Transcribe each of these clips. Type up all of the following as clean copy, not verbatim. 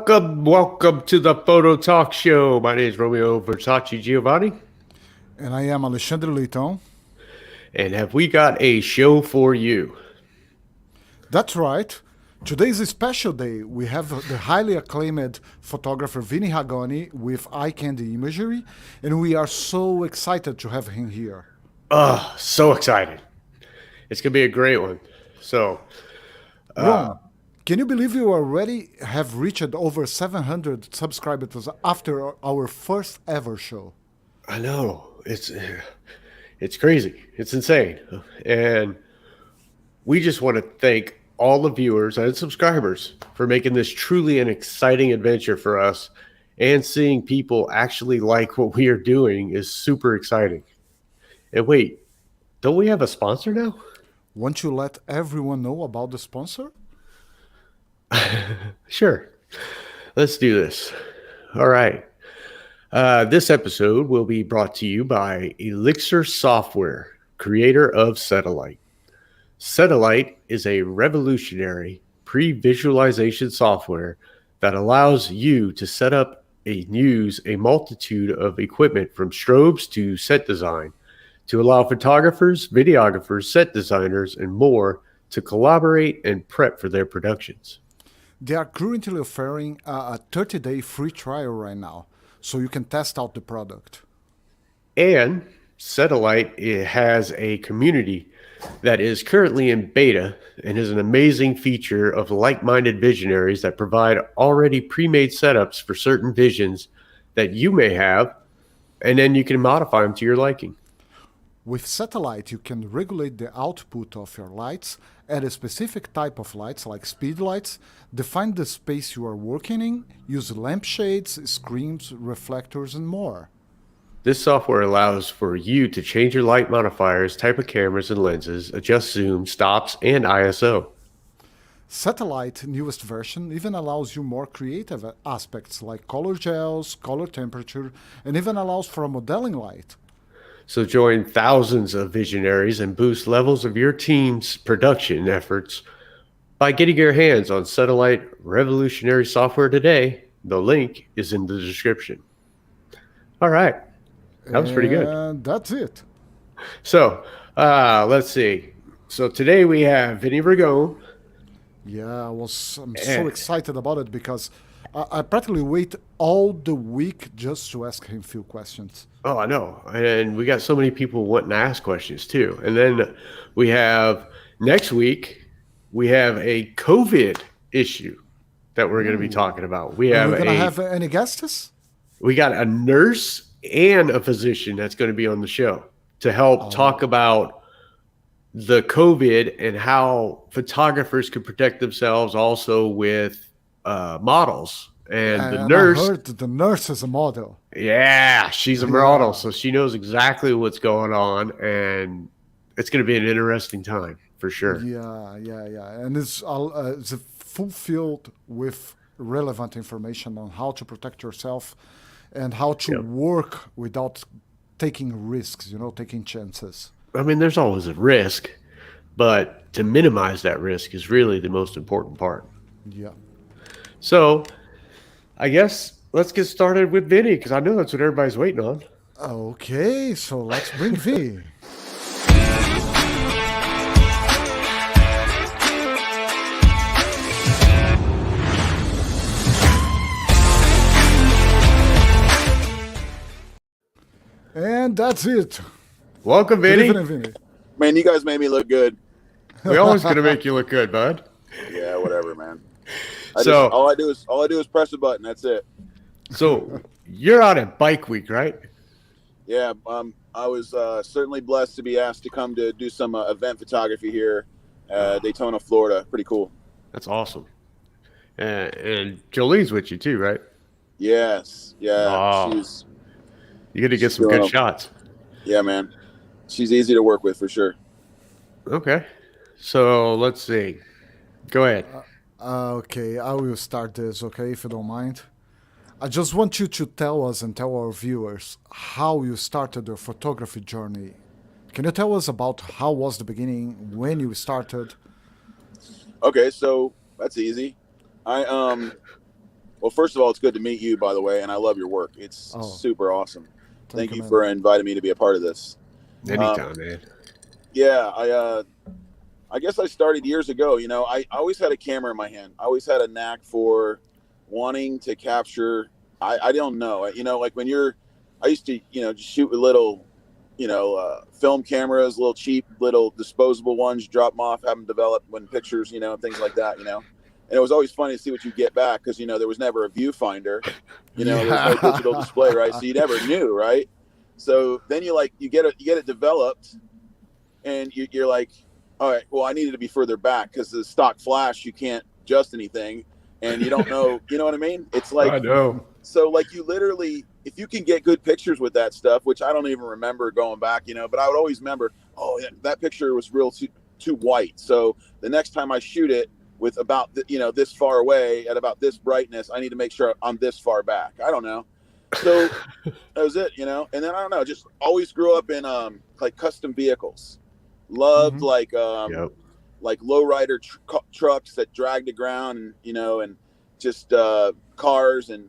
Welcome to the PhotoTalk show. My name is Romeo Versace Giovanni. And I am Alexandre Leitão. And have we got a show for you? That's right. Today is a special day. We have the highly acclaimed photographer Vinnie Ragano with eye candy imagery, and we are so excited to have him here. So excited. It's going to be a great one. So, Ron, can you believe you already have reached over 700 subscribers after our first ever show? I know. It's crazy. It's insane. And we just want to thank all the viewers and subscribers for making this truly an exciting adventure for us, and seeing people actually like what we are doing is super exciting. And wait, don't we have a sponsor now? Want to let everyone know about the sponsor? Sure. Let's do this. All right. This episode will be brought to you by Elixir Software, creator of Satellite. Satellite is a revolutionary pre-visualization software that allows you to set up and use a multitude of equipment from strobes to set design to allow photographers, videographers, set designers, and more to collaborate and prep for their productions. They are currently offering a 30-day free trial right now, so you can test out the product. And Satellite, it has a community that is currently in beta and is an amazing feature of like-minded visionaries that provide already pre-made setups for certain visions that you may have, and then you can modify them to your liking. With Satellite, you can regulate the output of your lights, add a specific type of lights like speed lights, define the space you are working in, use lampshades, screens, reflectors, and more. This software allows for you to change your light modifiers, type of cameras and lenses, adjust zoom, stops, and ISO. Satellite newest version even allows you more creative aspects like color gels, color temperature, and even allows for a modeling light. So join thousands of visionaries and boost levels of your team's production efforts by getting your hands on Satellite revolutionary software today. The link is in the description. All right. That was pretty good. And that's it. So, let's see. So today we have Vinnie Ragano. Yeah, I'm so excited about it because I practically wait all the week just to ask him a few questions. Oh, I know. And we got so many people wanting to ask questions too. And then we have next week, we have a COVID issue that we're going to be talking about. We have Are we going to have any guests? We got a nurse and a physician that's going to be on the show to help talk about the COVID and how photographers could protect themselves also with models. And the nurse, I heard the nurse is a model. Yeah, she's a model, so she knows exactly what's going on, and it's going to be an interesting time for sure. Yeah, and it's fulfilled with relevant information on how to protect yourself and how to work without taking risks, taking chances. I mean, there's always a risk, but to minimize that risk is really the most important part. Yeah. So, I guess let's get started with Vinny, because I know that's what everybody's waiting on. Okay, so let's bring V. And that's it. Welcome, Vinny. Good evening, Vinny. Man, you guys made me look good. We're always going to make you look good, bud. Yeah, whatever, man. All I do is press the button. That's it. So you're out at Bike Week, right? Yeah, I was certainly blessed to be asked to come to do some event photography here, Daytona, Florida. Pretty cool. That's awesome. And Jolie's with you too, right? Yes. Yeah. Oh. You got to get some good shots. Yeah, man. She's easy to work with for sure. Okay. So let's see. Go ahead. Okay, I will start this, okay, if you don't mind. I just want you to tell us and tell our viewers how you started your photography journey. Can you tell us about how was the beginning, when you started? Okay, so that's easy. I Well, first of all, it's good to meet you, by the way, and I love your work. It's super awesome. Thank you man. for inviting me to be a part of this. Anytime, man. Yeah, I guess I started years ago. You know, I always had a camera in my hand. I always had a knack for wanting to capture. I don't know. You know, like I used to, you know, just shoot with little, you know, film cameras, little cheap, little disposable ones, drop them off, have them develop when pictures, you know, things like that, you know. And it was always funny to see what you get back because, you know, there was never a viewfinder, you know, there was no digital display, right? So you never knew, right? So then you get it developed and you're like, all right, well, I needed to be further back because the stock flash, you can't adjust anything and you don't know, you know what I mean? It's like, I know. So like you literally, if you can get good pictures with that stuff, which I don't even remember going back, you know, but I would always remember, oh, yeah, that picture was real too white. So the next time I shoot it with about, you know, this far away at about this brightness, I need to make sure I'm this far back. I don't know. So that was it, you know? And then I don't know, just always grew up in like custom vehicles. Loved like lowrider trucks that drag the ground and, you know, and just cars and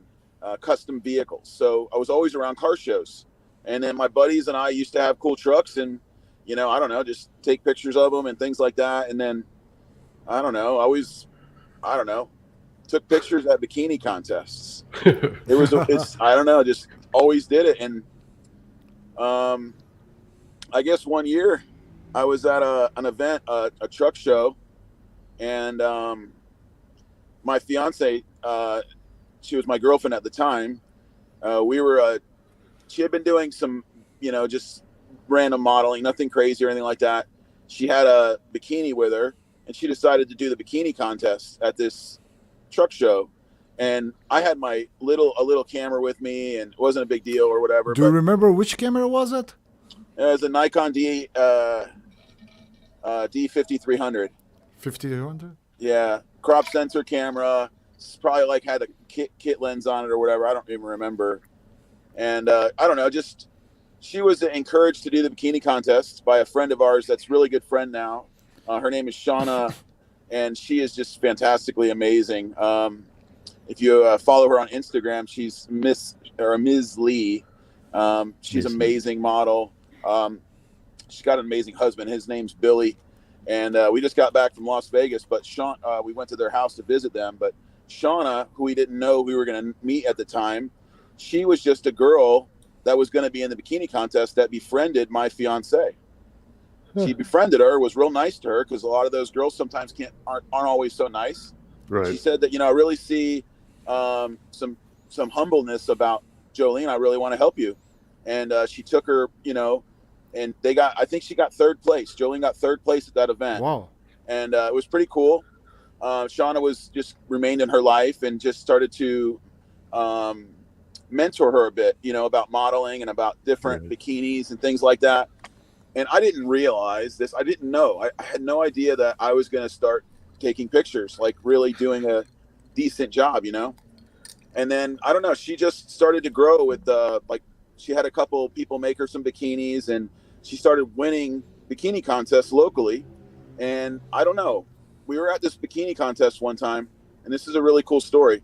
custom vehicles. So I was always around car shows. And then my buddies and I used to have cool trucks and, you know, I don't know, just take pictures of them and things like that. And then, I don't know, took pictures at bikini contests. I don't know, just always did it. And I guess one year I was at an event, a truck show, and my fiance, she was my girlfriend at the time. She had been doing some, you know, just random modeling, nothing crazy or anything like that. She had a bikini with her, and she decided to do the bikini contest at this truck show. And I had a little camera with me, and it wasn't a big deal or whatever. Do you remember which camera was it? It was a Nikon D5300. 5300? Yeah, crop sensor camera. It's probably like had a kit lens on it or whatever. I don't even remember. And I don't know, just she was encouraged to do the bikini contest by a friend of ours that's a really good friend now. Her name is Shauna, and she is just fantastically amazing. If you follow her on Instagram, she's Ms. Lee. She's an amazing model. She's got an amazing husband. His name's Billy. And we just got back from Las Vegas, but we went to their house to visit them. But Shauna, who we didn't know we were going to meet at the time, she was just a girl that was going to be in the bikini contest that befriended my fiance. She befriended her, was real nice to her because a lot of those girls sometimes aren't always so nice. Right. She said that, you know, I really see some humbleness about Jolene. I really want to help you. And she took her, you know, and I think she got third place. Jolene got third place at that event. Wow. And it was pretty cool. Shauna remained in her life and just started to mentor her a bit, you know, about modeling and about different bikinis and things like that. And I didn't realize this. I didn't know. I had no idea that I was going to start taking pictures, like really doing a decent job, you know? And then, I don't know, she just started to grow with, she had a couple people make her some bikinis, and she started winning bikini contests locally. And I don't know, we were at this bikini contest one time, and this is a really cool story.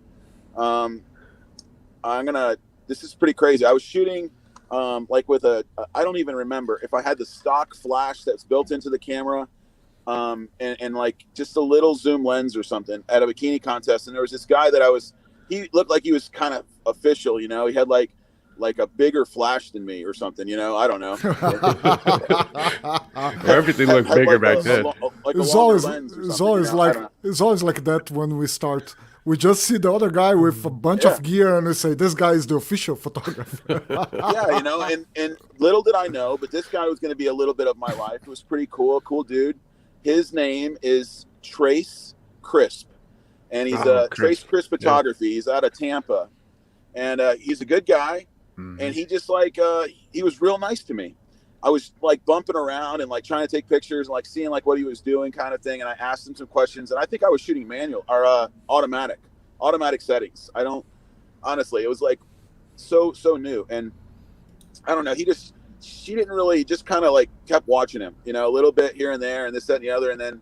This is pretty crazy. I was shooting with I don't even remember if I had the stock flash that's built into the camera and like just a little zoom lens or something at a bikini contest. And there was this guy he looked like he was kind of official, you know, he had like a bigger flash than me or something, you know, I don't know. Everything looked bigger back then. It's always like that when we start. We just see the other guy with a bunch of gear and we say, this guy is the official photographer. Yeah, you know, and little did I know, but this guy was going to be a little bit of my life. It was pretty cool dude. His name is Trace Crisp, and he's Trace Crisp Photography. He's out of Tampa, and he's a good guy, and he just he was real nice to me. I was like bumping around and like trying to take pictures and like seeing like what he was doing kind of thing. And I asked him some questions, and I think I was shooting manual or automatic settings. Honestly, it was like so new. And I don't know, she didn't really, just kind of like kept watching him, you know, a little bit here and there and this, that, and the other. And then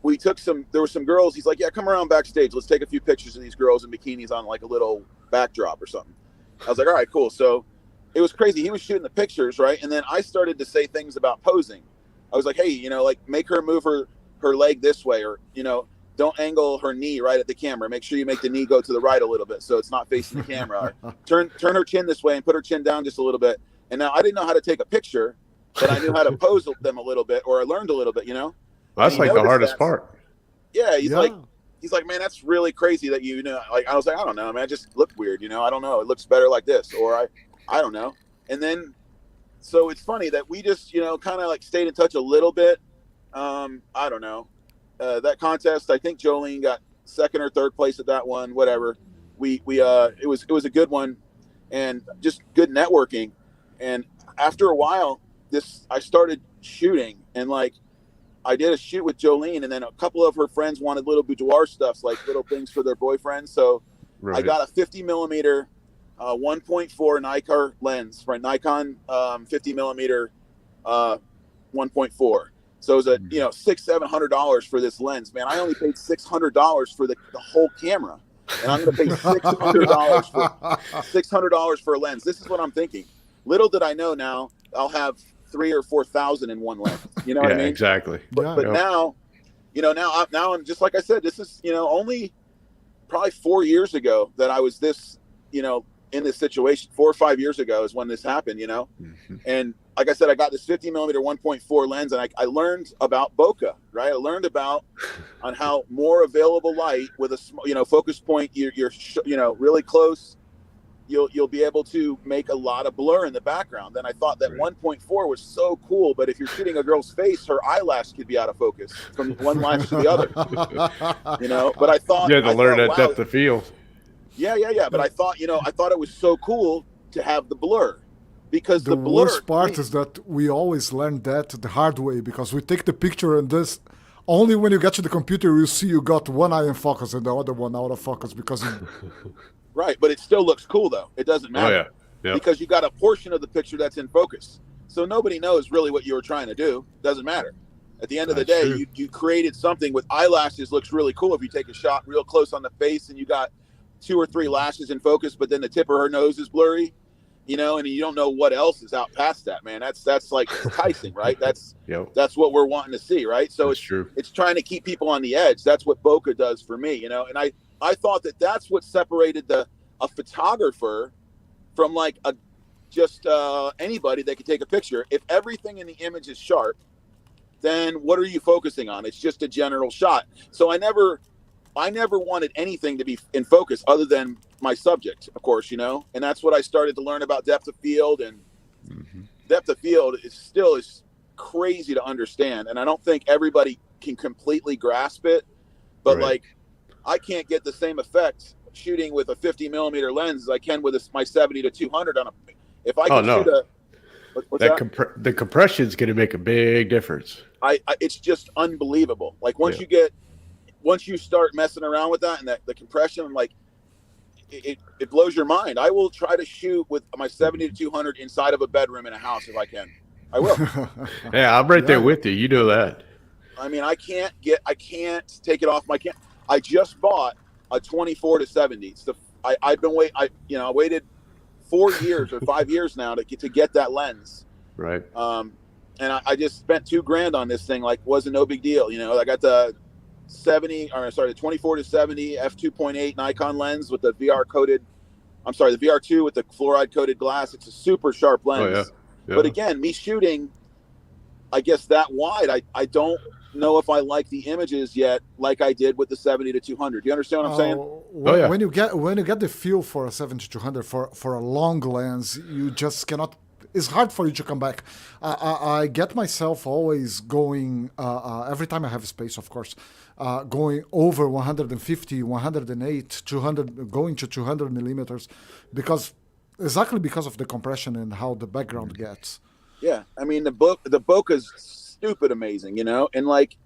we took there were some girls. He's like, yeah, come around backstage. Let's take a few pictures of these girls in bikinis on like a little backdrop or something. I was like, all right, cool. So it was crazy. He was shooting the pictures, right? And then I started to say things about posing. I was like, hey, you know, like make her move her leg this way, or, you know, don't angle her knee right at the camera. Make sure you make the knee go to the right a little bit so it's not facing the camera. Or turn her chin this way and put her chin down just a little bit. And now I didn't know how to take a picture, but I knew how to pose them a little bit, or I learned a little bit, you know? Well, that's like the hardest part. Yeah, he's like, man, that's really crazy that you know. Like, I was like, I don't know, man, it just looked weird, you know. I don't know, it looks better like this, or I don't know. And then, so it's funny that we just, you know, kind of like stayed in touch a little bit. I don't know. That contest, I think Jolene got second or third place at that one. Whatever. It was a good one, and just good networking. And after a while, I started shooting, and like, I did a shoot with Jolene, and then a couple of her friends wanted little boudoir stuffs, like little things for their boyfriends. So I got a 50 millimeter 1.4 Nikon lens for a Nikon 50 millimeter 1.4. So it was a, you know, $600-700 for this lens, man. I only paid $600 for the whole camera, and I'm going to pay $600 for a lens. This is what I'm thinking. Little did I know, now I'll have 3,000 or 4,000 in one lens. You know what I mean? Exactly. But now, you know, now I'm just, like I said, this is, you know, only probably 4 years ago that I was this, you know, in this situation. 4 or 5 years ago is when this happened, you know. And like I said, I got this 50 millimeter 1.4 lens, and I learned about bokeh, right? I learned about on how more available light with a, you know, focus point, you're you know, really close, you'll be able to make a lot of blur in the background. Then I thought that 1.4 was so cool, but if you're shooting a girl's face, her eyelash could be out of focus from one lash to the other. You know, but I thought, you had to learn that depth of field. Yeah. But I thought, you know, it was so cool to have the blur, because the blur. Worst part is that we always learn that the hard way, because we take the picture and this. Only when you get to the computer, you see you got one eye in focus and the other one out of focus, because. Right, but it still looks cool, though. It doesn't matter. Oh, yeah. Because you got a portion of the picture that's in focus. So nobody knows really what you were trying to do. Doesn't matter. At the end of the day, you created something with eyelashes. Looks really cool if you take a shot real close on the face and you got 2 or 3 lashes in focus, but then the tip of her nose is blurry, you know, and you don't know what else is out past that, man. That's like enticing, right? That's what we're wanting to see, right? So it's trying to keep people on the edge. That's what bokeh does for me, you know. And I thought that that's what separated a photographer from like anybody that could take a picture. If everything in the image is sharp, then what are you focusing on? It's just a general shot. So I never wanted anything to be in focus other than my subject, of course, you know. And that's what I started to learn about depth of field, and depth of field is crazy to understand, and I don't think everybody can completely grasp it. But like, I can't get the same effect shooting with a 50 millimeter lens as I can with my 70-200 on a. If I can shoot the compression is going to make a big difference. It's just unbelievable. Like once you start messing around with that and the compression, like it blows your mind. I will try to shoot with my 70-200 inside of a bedroom in a house if I can. I will. Yeah, I'm right there with you. You know that. I mean, I can't take it off my camera. I just bought a 24-70. I waited 4 years or 5 years now to get that lens. Right. And I just spent $2,000 on this thing. Like, wasn't no big deal. You know, I got the 24-70 f2.8 Nikon lens with the VR2 with the fluoride coated glass. It's a super sharp lens. But again, me shooting, I guess that wide, I don't know if I like the images yet like I did with the 70-200. Do you understand what I'm saying? When you get the feel for a 70-200 for a long lens, you just cannot. It's hard for you to come back. I get myself always going every time I have space, of course, going over 150, 108, 200, going to 200 millimeters, because of the compression and how the background gets. Yeah, I mean the bokeh is stupid amazing, you know, and like,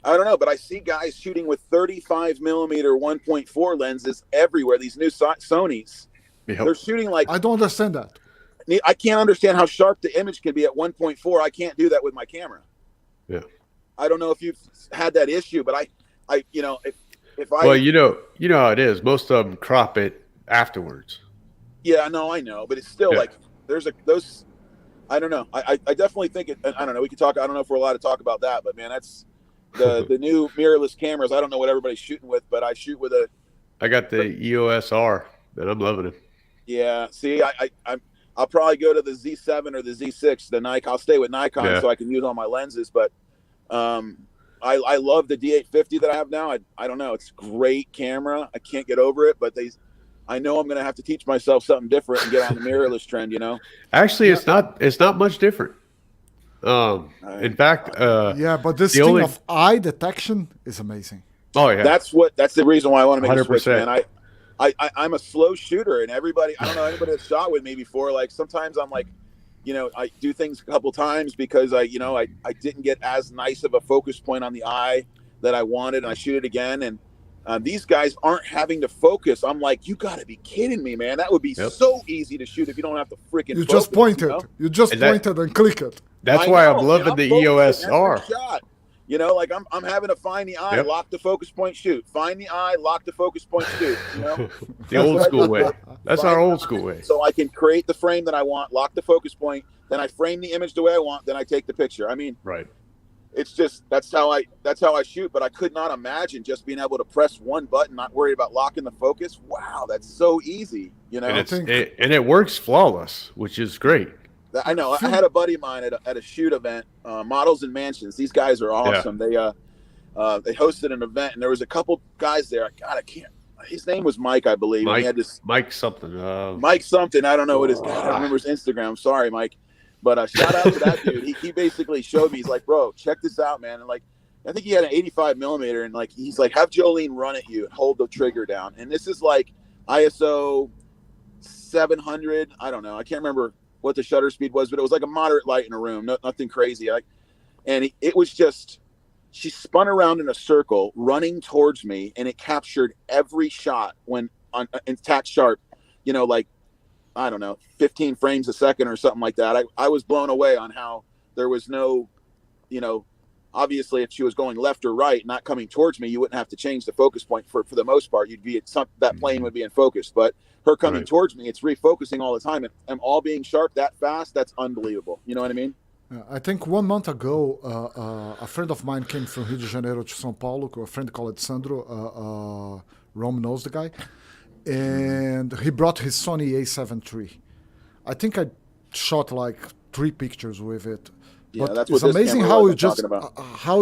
I don't know, but I see guys shooting with 35 millimeter 1.4 lenses everywhere. These new Sonys, they're shooting like. I don't understand that. I can't understand how sharp the image can be at 1.4. I can't do that with my camera. Yeah. I don't know if you've had that issue, but I you know, if I Well, you know how it is. Most of them crop it afterwards. yeah, no, I know, but it's still Yeah. like there's those. I don't know. I definitely think it. I don't know. We could talk. I don't know if we're allowed to talk about that, but man, that's the new mirrorless cameras. I don't know what everybody's shooting with, but I shoot with a. I got the EOS R, and I'm loving it. Yeah. See, I'll probably go to the Z7 or the Z6. The Nikon. I'll stay with Nikon so I can use all my lenses, but I love the D850 that I have now. I don't know. It's a great camera. I can't get over it, but I know I'm going to have to teach myself something different and get on the mirrorless trend, you know? Actually, it's not much different. In fact, yeah, but this thing of eye detection is amazing. Oh yeah, that's the reason why I want to make 100%. A switch, man. I'm a slow shooter, and everybody, I don't know anybody that's shot with me before. Like sometimes I'm like, you know, I do things a couple times because I didn't get as nice of a focus point on the eye that I wanted, and I shoot it again. And these guys aren't having to focus. I'm like, you got to be kidding me, man. That would be so easy to shoot if you don't have to freaking focus. Just point it. You just pointed and click it. That's why I'm loving the EOS R. You know, like I'm having to find the eye, lock the focus point, shoot. Find the eye, lock the focus point, shoot. You know, the old school way. That's our old school way. So I can create the frame that I want, lock the focus point, then I frame the image the way I want, then I take the picture. I mean, right. It's just that's how I shoot. But I could not imagine just being able to press one button, not worried about locking the focus. Wow, that's so easy. You know, and it works flawless, which is great. I know. I had a buddy of mine at a shoot event, Models and Mansions. These guys are awesome. Yeah. They hosted an event, and there was a couple guys there. God, I can't. His name was Mike, I believe. Mike, he had this Mike something. Mike something. I don't know what his. God, I don't remember his Instagram. Sorry, Mike. But shout out to that dude. He basically showed me. He's like, bro, check this out, man. And like, I think he had an 85 millimeter, and like, he's like, have Jolene run at you and hold the trigger down. And this is like ISO 700. I don't know. I can't remember what the shutter speed was, but it was like a moderate light in a room. Nothing crazy. It was just, she spun around in a circle, running towards me, and it captured every shot when on intact sharp. You know, like, I don't know, 15 frames a second or something like that. I was blown away on how there was no, you know, obviously if she was going left or right, not coming towards me, you wouldn't have to change the focus point for the most part. You'd be that plane would be in focus, but her coming towards me, it's refocusing all the time. And I'm all being sharp that fast. That's unbelievable. You know what I mean? I think 1 month ago, a friend of mine came from Rio de Janeiro to São Paulo, a friend called Sandro. Rome knows the guy. And he brought his Sony A7 III. I think I shot like 3 pictures with it. Yeah, but that's it's what amazing how you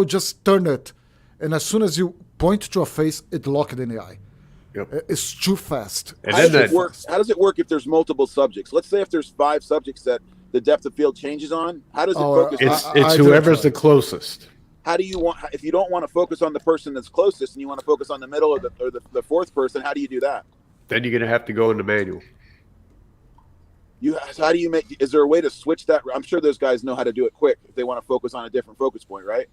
just turn it, and as soon as you point to a face, it locked it in the eye. Yep. It's too fast. How does it work if there's multiple subjects? Let's say if there's 5 subjects that the depth of field changes on. How does it focus? It's whoever's the closest. How do you want? If you don't want to focus on the person that's closest and you want to focus on the middle or the fourth person, how do you do that? Then you're gonna have to go into manual. How do you make? Is there a way to switch that? I'm sure those guys know how to do it quick if they want to focus on a different focus point, right?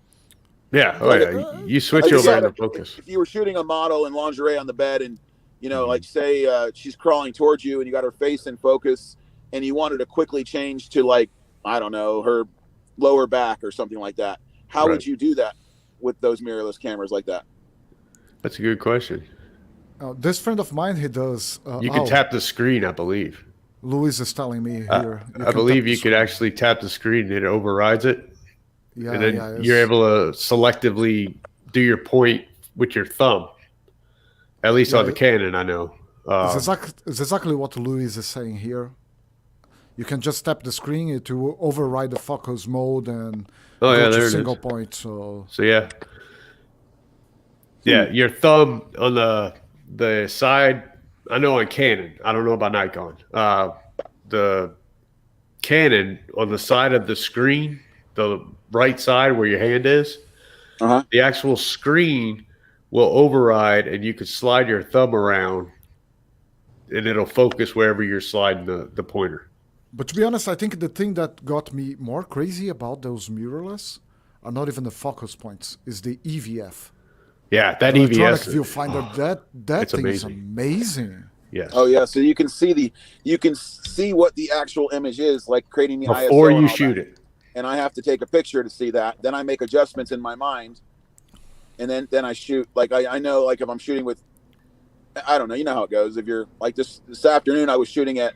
Yeah. Oh yeah. You switch over into focus. If you were shooting a model in lingerie on the bed, and you know, like say she's crawling towards you, and you got her face in focus, and you wanted to quickly change to like, I don't know, her lower back or something like that. How would you do that with those mirrorless cameras like that? That's a good question. This friend of mine, he does. You can tap the screen, I believe. Louis is telling me here. I believe you could actually tap the screen and it overrides it. Yeah, and then you're able to selectively do your point with your thumb. At least on the Canon, I know. It's exactly what Louis is saying here. You can just tap the screen to override the focus mode and go to single point. So yeah. Yeah, your thumb on the side. I know on Canon. I don't know about Nikon. The Canon on the side of the screen, the right side where your hand is, the actual screen will override, and you can slide your thumb around, and it'll focus wherever you're sliding the pointer. But to be honest, I think the thing that got me more crazy about those mirrorless are not even the focus points, is the EVF. Yeah, that electronic EVF viewfinder, that thing is amazing. Yes. Oh yeah, so you can see what the actual image is, like creating the ISO before you shoot it. and I have to take a picture to see that. Then I make adjustments in my mind, and then I shoot. Like I know, like if I'm shooting with, I don't know, you know how it goes. If you're like this afternoon, I was shooting at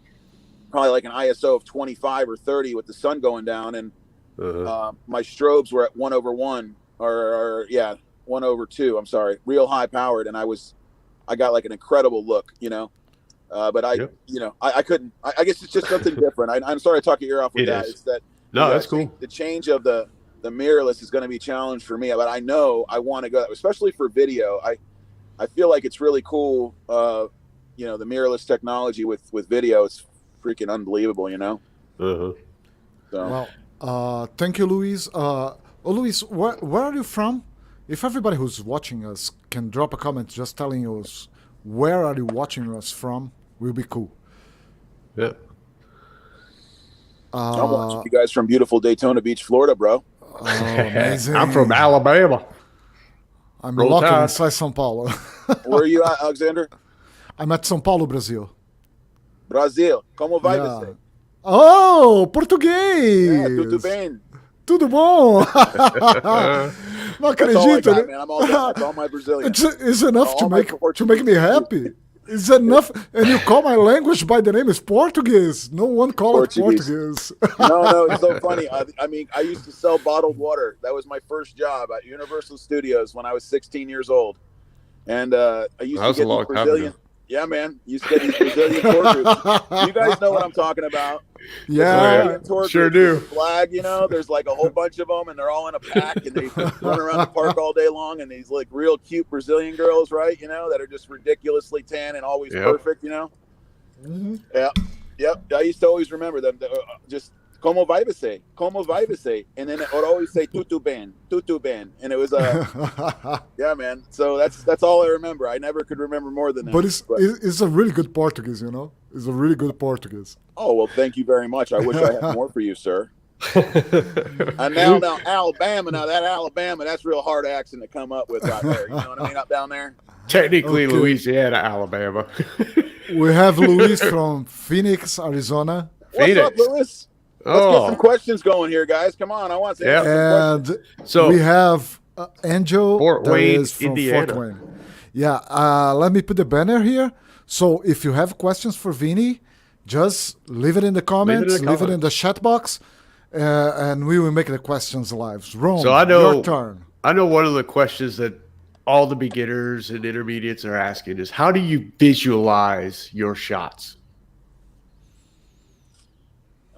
probably like an ISO of 25 or 30 with the sun going down, and my strobes were at 1/1 or 1/2. I'm sorry, real high powered, and I got like an incredible look, you know. But I couldn't. I guess it's just something different. I'm sorry to talk your ear off with that. It's that that's cool. The change of the mirrorless is going to be a challenge for me, but I know I want to go, especially for video. I feel like it's really cool. The mirrorless technology with video, it's freaking unbelievable, you know. So. Well, thank you, Luis. Luis, where are you from? If everybody who's watching us can drop a comment just telling us where are you watching us from, will be cool. Yeah. I'm watching you guys from beautiful Daytona Beach, Florida, bro. Oh, amazing. I'm from Alabama. I'm locked inside São Paulo. Where are you at, Alexander? I'm at São Paulo, Brazil. Brasil, como vai você? Oh, português! Yeah, tudo bem. Tudo bom? Não acredito. That's all my Brazilian. It's enough to make me happy. It's enough. And you call my language by the name is Portuguese. No one calls it Portuguese. No, it's so funny. I mean, I used to sell bottled water. That was my first job at Universal Studios when I was 16 years old. And I used to get these Brazilian. Yeah, man. You used to get these Brazilian tour groups. You guys know what I'm talking about. Yeah, sure do. Flag, you know, there's like a whole bunch of them, and they're all in a pack, and they run around the park all day long. And these like real cute Brazilian girls, right? You know, that are just ridiculously tan and always perfect. You know. Mm-hmm. Yeah. Yep. I used to always remember them. Just como vai você? Como vai você? And then it would always say tutu band, and it was yeah, man. So that's all I remember. I never could remember more than that. But it's a really good Portuguese, you know. It's a really good Portuguese. Oh well, thank you very much. I wish I had more for you, sir. And now Alabama. Now that Alabama, that's real hard accent to come up with out there. You know what I mean? Up down there. Technically, Louisiana, Alabama. We have Luis from Phoenix, Arizona. What's up, Luis? Let's get some questions going here, guys. Come on, I want to answer some questions. So we have Angel Fort Wayne, from Indiana. Fort Wayne. Yeah, let me put the banner here. So if you have questions for Vinnie, just leave it in the comments, leave it in the chat box, and we will make the questions live. Rome, so your turn. I know one of the questions that all the beginners and intermediates are asking is, how do you visualize your shots?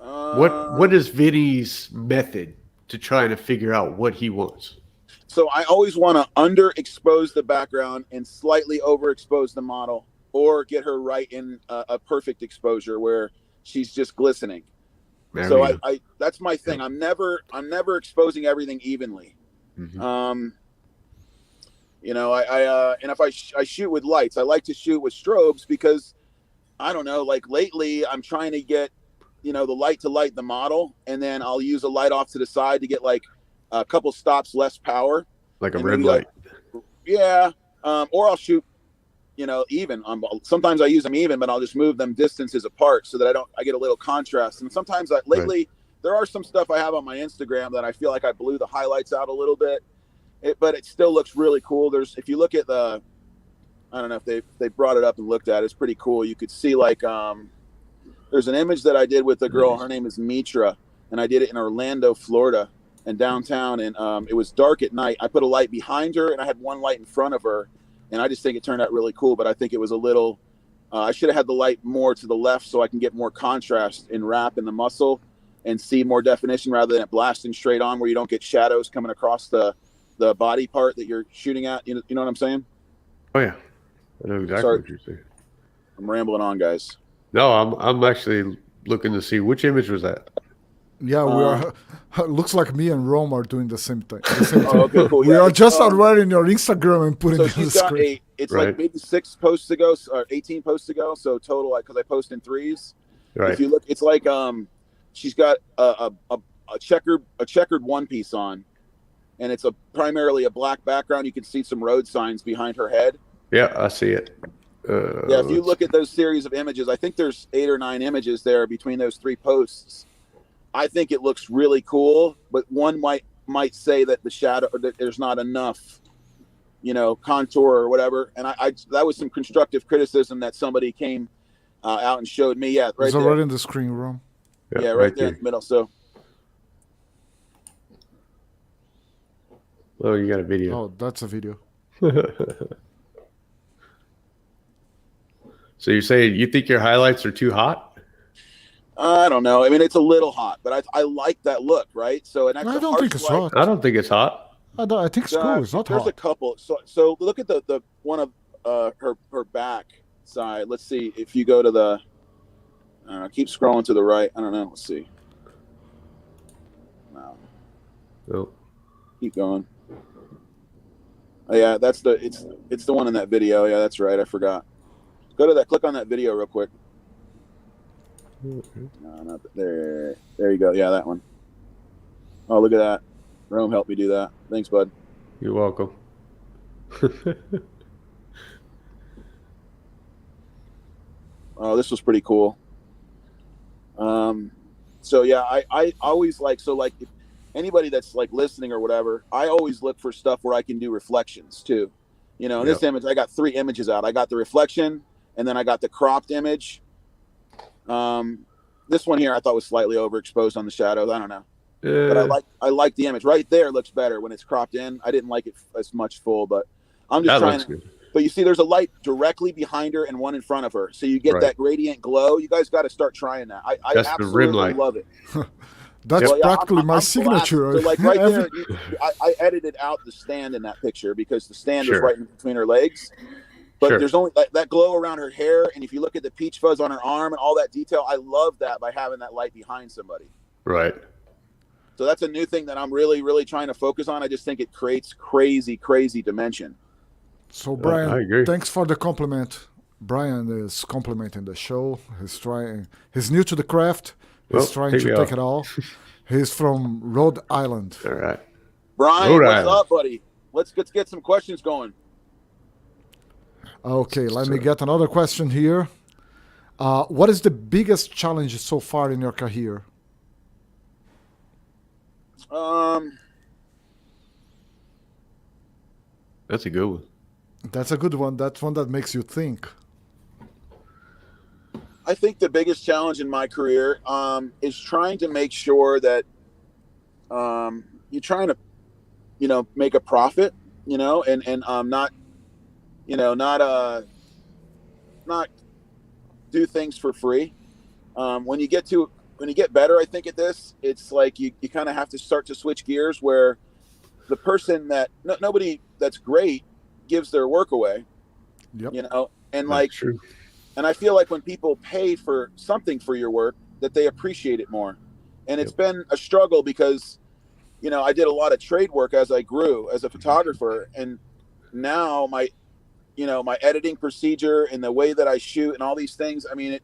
What is Vinnie's method to trying to figure out what he wants? So I always want to underexpose the background and slightly overexpose the model, or get her right in a perfect exposure where she's just glistening. So I that's my thing. I'm never exposing everything evenly. Mm-hmm. You know, and if I shoot with lights, I like to shoot with strobes because I don't know, like lately I'm trying to get, you know, the light to light the model, and then I'll use a light off to the side to get like a couple stops less power, like a red light. Or I'll shoot, you know, even. Sometimes I use them even, but I'll just move them distances apart so that I get a little contrast. And sometimes lately there are some stuff I have on my Instagram that I feel like I blew the highlights out a little bit, but it still looks really cool. If you look at I don't know if they brought it up and looked at it, it's pretty cool. You could see like there's an image that I did with a girl. Her name is Mitra, and I did it in Orlando, Florida, and downtown. And it was dark at night. I put a light behind her, and I had one light in front of her. And I just think it turned out really cool. But I think it was a little. I should have had the light more to the left so I can get more contrast in wrap in the muscle and see more definition rather than it blasting straight on where you don't get shadows coming across the body part that you're shooting at. You know what I'm saying? Oh yeah, I know exactly what you're saying. I'm rambling on, guys. No, I'm actually looking to see which image was that. Yeah, we are. Looks like me and Rome are doing the same thing. Okay, cool. We are just writing your Instagram and putting it on the screen. It's like maybe 6 posts ago or 18 posts ago. So total, because I post in threes. Right. If you look, it's like she's got a checkered one piece on, and it's primarily a black background. You can see some road signs behind her head. Yeah, I see it. If you look at those series of images, I think there's 8 or 9 images there between those 3 posts. I think it looks really cool, but one might say that the shadow, that there's not enough, contour or whatever. And I that was some constructive criticism that somebody came out and showed me. Yeah, right It's there. already in the screen room. Yeah, right there in the middle. So. Oh, you got a video. Oh, that's a video. So you're saying you think your highlights are too hot? I don't know. I mean, it's a little hot, but I like that look, right? So an extra I don't think it's hot. I don't think it's hot. I think it's cool. It's not There's hot. a couple. So look at the one of her back side. Let's see if you go to the. Keep scrolling to the right. I don't know. Let's see. No. Oh. Keep going. Oh yeah, it's the one in that video. Yeah, that's right. I forgot. Go to that. Click on that video real quick. No, not there. There you go. Yeah, that one. Oh, look at that. Rome helped me do that. Thanks, bud. You're welcome. Oh, this was pretty cool. So yeah, I always like if anybody that's like listening or whatever, I always look for stuff where I can do reflections too. In this image, I got 3 images out. I got the reflection, and then I got the cropped image. This one here I thought was slightly overexposed on the shadows. I don't know. But I like the image. Right there looks better when it's cropped in. I didn't like it as much full, but I'm just trying to. Good. But you see, there's a light directly behind her and one in front of her, so you get that gradient glow. You guys got to start trying that. I absolutely love it. That's practically my signature. So like right there, I edited out the stand in that picture because the stand is right in between her legs. But there's only that glow around her hair, and if you look at the peach fuzz on her arm and all that detail, I love that by having that light behind somebody. Right. So that's a new thing that I'm really, really trying to focus on. I just think it creates crazy, crazy dimension. So Brian, thanks for the compliment. Brian is complimenting the show. He's new to the craft. He's trying to take it all. He's from Rhode Island. All right. Brian, what's up, buddy? Let's get some questions going. Okay, let me get another question here. What is the biggest challenge so far in your career? That's a good one. That's a good one. That's one that makes you think. I think the biggest challenge in my career is trying to make sure that you're trying to, make a profit, and not do things for free. When you get better, I think at this, it's like you kind of have to start to switch gears where the person that nobody that's great gives their work away, and that's like, true. And I feel like when people pay for something for your work, that they appreciate it more. And it's been a struggle because, I did a lot of trade work as I grew as a photographer, and now my editing procedure and the way that I shoot and all these things, I mean, it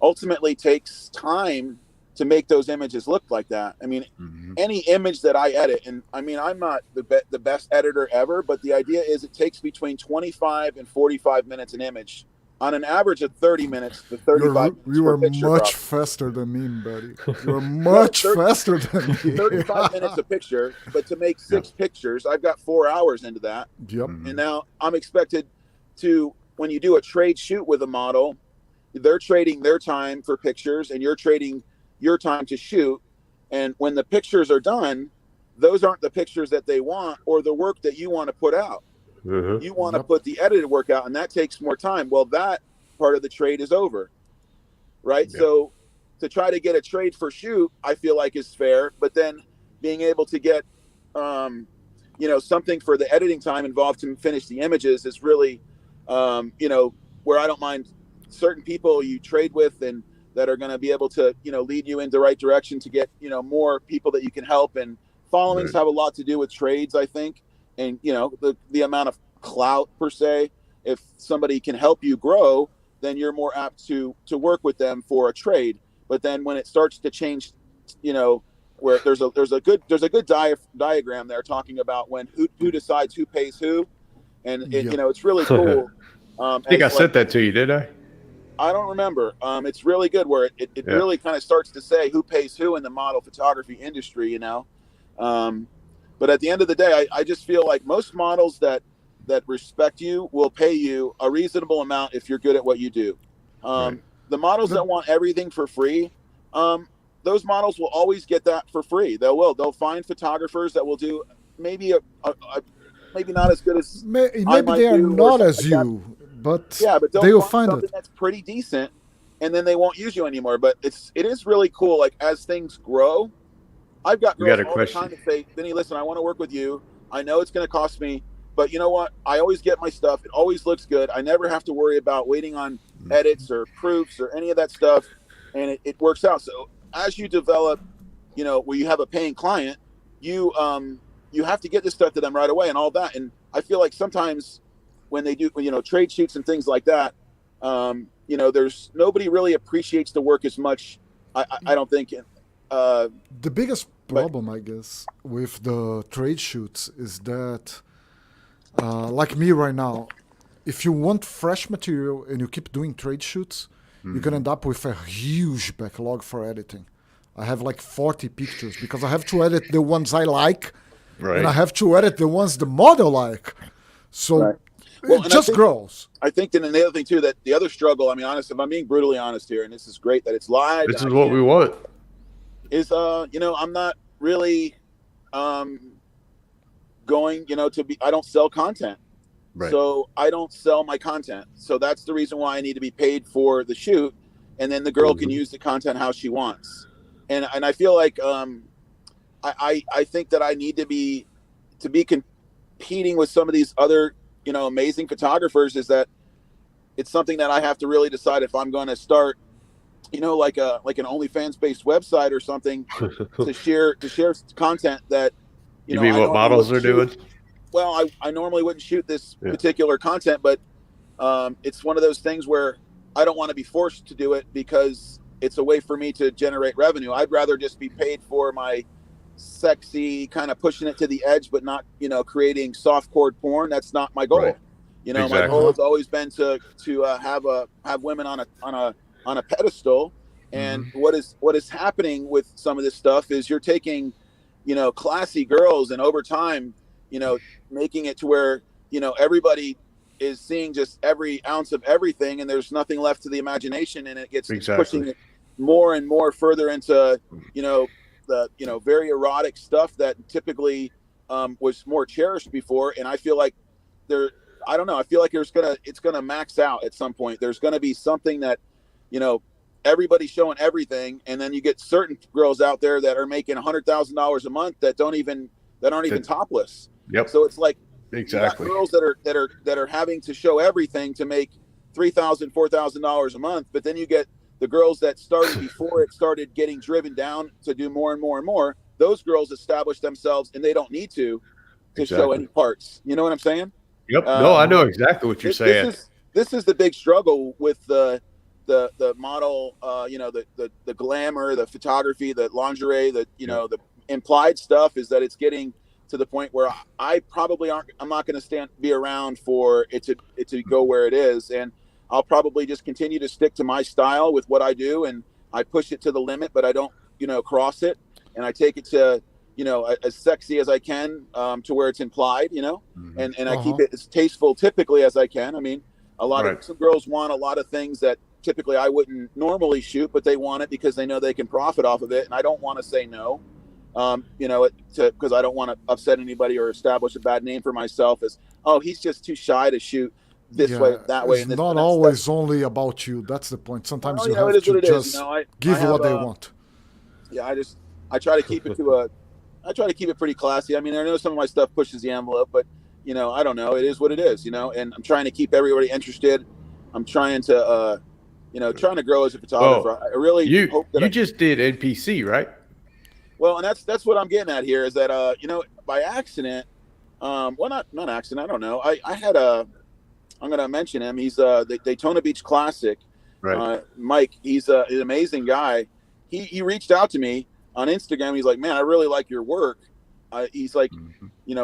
ultimately takes time to make those images look like that. I mean, any image that I edit, and I mean, I'm not the best editor ever, but the idea is it takes between 25 and 45 minutes an image on an average of 30 minutes to 35 minutes. You are much faster than me, buddy. You are much faster than me. 35 minutes a picture, but to make 6 pictures, I've got 4 hours into that. Yep. And now I'm expected to, when you do a trade shoot with a model, they're trading their time for pictures and you're trading your time to shoot. And when the pictures are done, those aren't the pictures that they want or the work that you want to put out. You want to put the edited work out, and that takes more time. Well, that part of the trade is over, right? So to try to get a trade for shoot, I feel like is fair, but then being able to get, something for the editing time involved to finish the images is really, where I don't mind certain people you trade with and that are going to be able to, lead you in the right direction to get, more people that you can help. And followings have a lot to do with trades, I think. And, the amount of clout per se, if somebody can help you grow, then you're more apt to work with them for a trade. But then when it starts to change, where there's a good diagram there talking about when who decides who pays who. And, it's really cool. I think I sent that to you, did I? I don't remember. It's really good where it really kind of starts to say who pays who in the model photography industry, you know. But at the end of the day, I just feel like most models that respect you will pay you a reasonable amount if you're good at what you do. The models that want everything for free, those models will always get that for free. They'll find photographers that will do maybe maybe not as good as Maybe might they are do or not something as like that. you, but Yeah, but they they'll will find find something it. that's pretty decent, and then they won't use you anymore. But it is really cool. Like as things grow, I've got We got girls a all the question. time that say, "Vinny, listen, I want to work with you. I know it's going to cost me, but you know what? I always get my stuff. It always looks good. I never have to worry about waiting on edits or proofs or any of that stuff, and it works out." So as you develop, you know, where you have a paying client, you you have to get this stuff to them right away and all that. And I feel like sometimes when they do, you know, trade shoots and things like that, you know, there's nobody really appreciates the work as much. I don't think. The biggest But problem, I guess, with the trade shoots is that, like me right now, if you want fresh material and you keep doing trade shoots, you can end up with a huge backlog for editing. I have like 40 pictures because I have to edit the ones I like and I Right. have to edit the ones the model like. So right. Well, it and I just think grows. then the other thing too, that the other struggle. I mean, honestly, if I'm being brutally honest here, and this is great that it's live This and is I what we can, want. is you know, I'm not really um going, you know, to be. I don't sell content. Right. So I don't sell my content. So that's the reason why I need to be paid for the shoot, and then the girl can use the content how she wants. And I feel like I think that I need to be competing with some of these other, you know, amazing photographers. Is that it's something that I have to really decide if I'm going to start, you know, like an OnlyFans based website or something to share content that, you You know, mean I what normally models wouldn't are shoot. doing? Well, I normally wouldn't shoot this Yeah. particular content, but it's one of those things where I don't want to be forced to do it because it's a way for me to generate revenue. I'd rather just be paid for my sexy kind of pushing it to the edge, but not, you know, creating softcore porn. That's not my Right. goal. You know, my goal Exactly. has always been to have women on a pedestal. And what is happening with some of this stuff is you're taking, you know, classy girls, and over time, you know, making it to where, you know, everybody is seeing just every ounce of everything, and there's nothing left to the imagination, and it's Exactly. pushing it more and more further into, you know, the, you know, very erotic stuff that typically was more cherished before. And I feel like there, I don't know, I feel like it's gonna max out at some point. There's gonna be something that, you know, everybody's showing everything, and then you get certain girls out there that are making $100,000 a month that aren't even That, topless. yep. So it's like you got Exactly. girls that are having to show everything to make $3,000, $4,000 a month, but then you get the girls that started before it started getting driven down to do more and more and more. Those girls establish themselves, and they don't need to show Exactly. any parts. You know what I'm saying? Yep. No, I Um, know exactly what you're this saying. is the big struggle with the model, you know, the glamour, the photography, the lingerie, the, you Yep. know, the implied stuff, is that it's getting to the point where I probably I'm not going to be around for it to go where it is. And I'll probably just continue to stick to my style with what I do, and I push it to the limit, but I don't, you know, cross it, and I take it to, you know, as sexy as I can, to where it's implied, you know, and I Uh keep huh. it as tasteful typically as I can. I mean, Right. some girls want a lot of things that typically I wouldn't normally shoot, but they want it because they know they can profit off of it, and I don't want to say no. You know, because I don't want to upset anybody or establish a bad name for myself as, oh, he's just too shy to shoot this way, Yeah, that way, it's and this. not And that's always only about you. That's the point. Sometimes well, you you know, it have is to what it is. You just know, I give have what they want. yeah, I try to keep it to a I try to keep it pretty classy. I mean, I know some of my stuff pushes the envelope, but you know, I don't know. It is what it is, you know. And I'm trying to keep everybody interested. I'm trying to, you know, trying to grow as a photographer. Well, I really hope that you just did NPC, right? well, and that's what I'm getting at here is that, you know, by accident, well, not accident. I don't know. I had I'm going to mention him. He's the Daytona Beach Classic. Right. Mike. He's an amazing guy. He reached out to me on Instagram. He's like, man, I really like your work. He's like,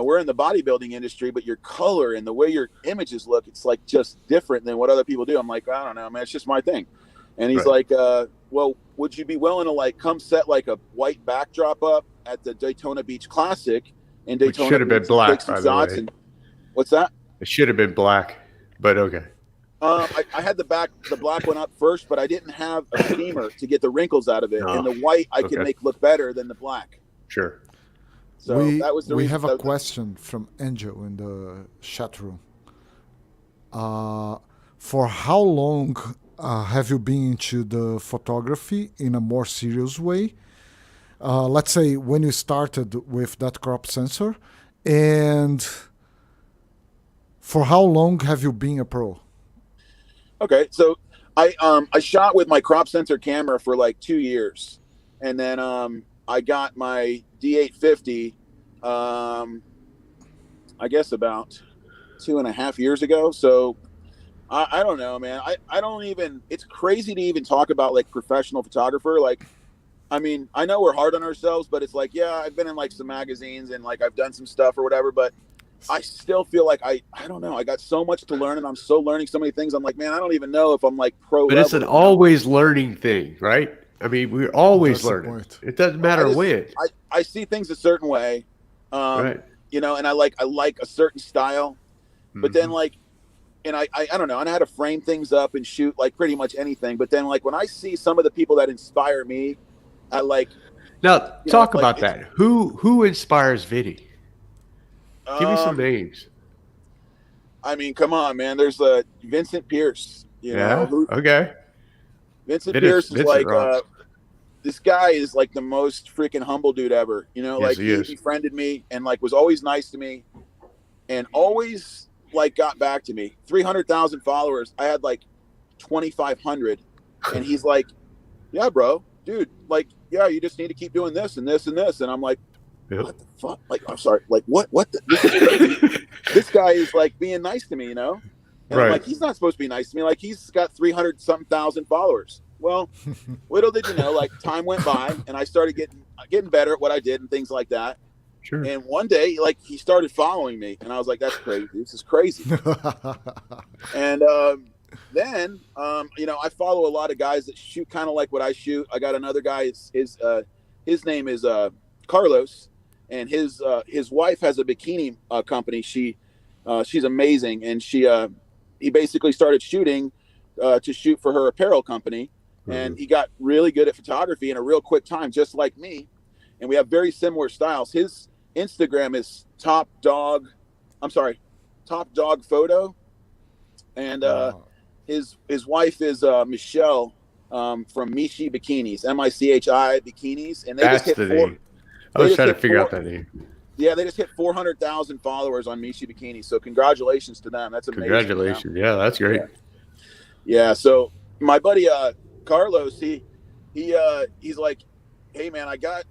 we're in the bodybuilding industry, but your color and the way your images look, it's like just different than what other people do. I'm like, I don't know, man, it's just my thing. And he's like, well, would you be willing to like come set like a white backdrop up at the Daytona Beach Classic in Daytona? Which should have been black, by the way. And, what's that? It should have been black, but okay. I had the black one up first, but I didn't have a steamer to get the wrinkles out of it. And the white I can make look better than the black. Sure. So that was the reason. We have a question from Angel in the chat room. For how long have you been into the photography in a more serious way? Let's say when you started with that crop sensor, and for how long have you been a pro? Okay, so I shot with my crop sensor camera for like 2 years, and then I got my D850 I guess about 2.5 years ago. So I don't know, man. I don't even, it's crazy to even talk about like professional photographer. Like, I mean, I know we're hard on ourselves, but it's like, yeah, I've been in like some magazines and like I've done some stuff or whatever, but I still feel like I don't know. I got so much to learn and I'm so learning so many things. I'm like, man, I don't even know if I'm like pro. But it's an always learning thing, right? I mean, we're always learning. It doesn't matter when. I see things a certain way, right. You know, and I like a certain style, but then like, and I don't know, and I had to frame things up and shoot like pretty much anything. But then like when I see some of the people that inspire me, I like. Now talk about that. Who inspires Vinnie? Give me some names. I mean, come on, man. There's Vincent Pierce. You know, okay. Vincent Pierce is like this guy is like the most freaking humble dude ever. You know, like he befriended me and like was always nice to me, and always like got back to me. 300,000 followers. I had like 2,500, and he's like, "Yeah, bro, dude. Like, yeah, you just need to keep doing this and this and this." And I'm like, what the fuck? Like, I'm sorry. Like, what? This is crazy. This guy is like being nice to me, you know? And I'm like, he's not supposed to be nice to me. Like, he's got 300-something thousand followers. Well, little did you know, like, time went by, and I started getting better at what I did and things like that. Sure. And one day, like, he started following me, and I was like, that's crazy. This is crazy. And then, you know, I follow a lot of guys that shoot kind of like what I shoot. I got another guy. His name is Carlos. And his wife has a bikini company. She's amazing, and he basically started shooting to shoot for her apparel company, and he got really good at photography in a real quick time, just like me. And we have very similar styles. His Instagram is Top Dog Photo, and his wife is Michelle from Michi Bikinis, MICHI Bikinis, and they That's just hit the name. I was trying to figure out that name. Yeah, they just hit 400,000 followers on Michi Bikini. So congratulations to them. That's amazing. Congratulations. You know? Yeah, that's great. Yeah. So my buddy Carlos, he's like, hey man, I got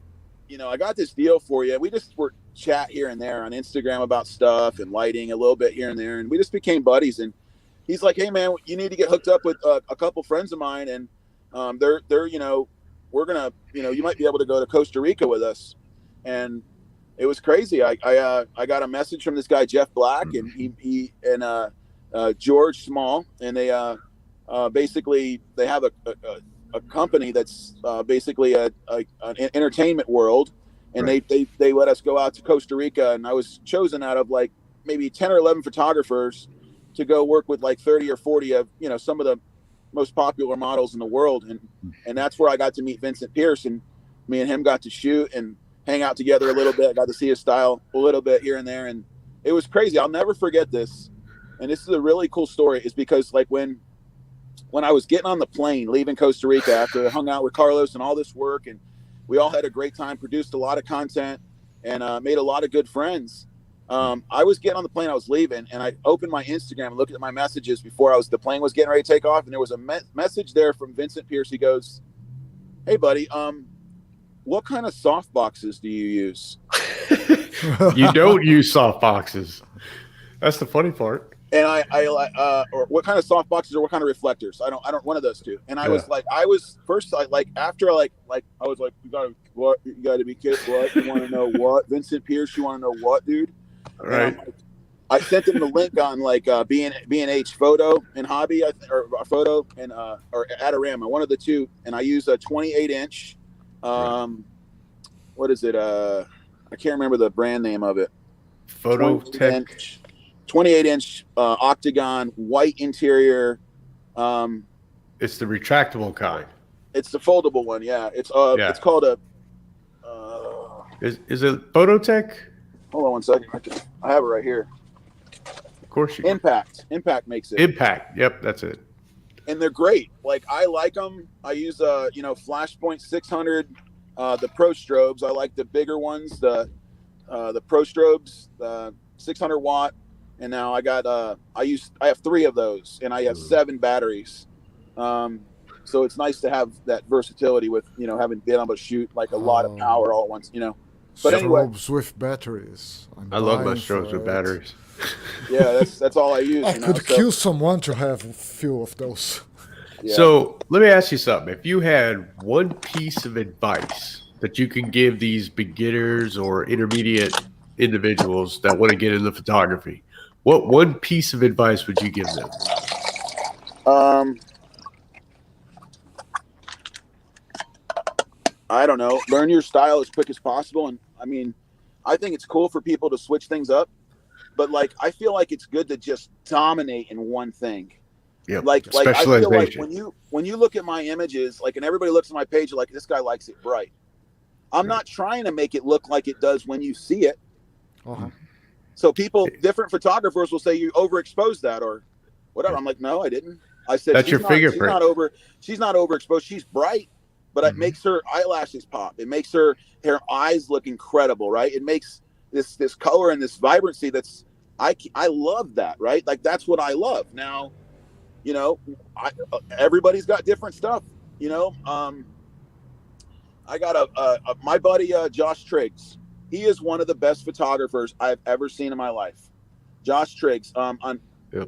this deal for you. We just were chat here and there on Instagram about stuff and lighting a little bit here and there, and we just became buddies. And he's like, hey man, you need to get hooked up with a couple friends of mine, and they're we're gonna, you might be able to go to Costa Rica with us. And it was crazy. I got a message from this guy Jeff Black, and he and George Small, and they basically they have a company that's basically an entertainment world, and they let us go out to Costa Rica, and I was chosen out of like maybe 10 or 11 photographers to go work with like 30 or 40 of some of the most popular models in the world, and that's where I got to meet Vincent Pierce, and me and him got to shoot and hang out together a little bit. I got to see his style a little bit here and there, and it was crazy. I'll never forget this, and this is a really cool story, is because like when I was getting on the plane leaving Costa Rica after I hung out with Carlos and all this work, and we all had a great time, produced a lot of content, and made a lot of good friends. I was getting on the plane, I was leaving, and I opened my Instagram and looked at my messages before the plane was getting ready to take off, and there was a message there from Vincent Pierce. He goes, hey buddy, what kind of soft boxes do you use? You don't use soft boxes. That's the funny part. And I or what kind of soft boxes or what kind of reflectors? I don't one of those two. And I was like, I was you gotta be kidding. What? You want to know what? Vincent Pierce, you want to know what, dude? All right. I sent him the link on like B&H Photo and Hobby, or Photo and or Adorama, one of the two, and I use a 28-inch. What is it? I can't remember the brand name of it. PhotoTalk. 28-inch octagon, white interior. It's the retractable kind. It's the foldable one. Yeah, it's called a. Is it PhotoTalk? Hold on one second. I have it right here. Of course you. Impact makes it. Impact. Yep, that's it. And they're great. Like, I like them. I use Flashpoint 600, the Pro Strobes. I like the bigger ones, the Pro Strobes, the 600 watt. And now I got I have 3 of those, and I have 7 batteries. So it's nice to have that versatility with having been able to shoot like a lot of power all at once. But anyway, strobes with batteries. I love my strobes with batteries. Yeah, that's all I use. I could kill someone to have a few of those. Yeah. So let me ask you something. If you had one piece of advice that you can give these beginners or intermediate individuals that want to get into photography, what one piece of advice would you give them? I don't know. Learn your style as quick as possible. And I mean, I think it's cool for people to switch things up, but like, I feel like it's good to just dominate in one thing. Yeah. Like I feel like when you look at my images, like, and everybody looks at my page, like, this guy likes it bright. I'm not trying to make it look like it does when you see it. Uh-huh. So different photographers will say you overexposed that or whatever. I'm like, no, I didn't. I said, that's your fingerprint. She's not overexposed. She's bright, but it makes her eyelashes pop. It makes her eyes look incredible, right? It makes this color and this vibrancy I love that, right? Like, that's what I love. Now, everybody's got different stuff, I got my buddy, Josh Triggs. He is one of the best photographers I've ever seen in my life. Josh Triggs,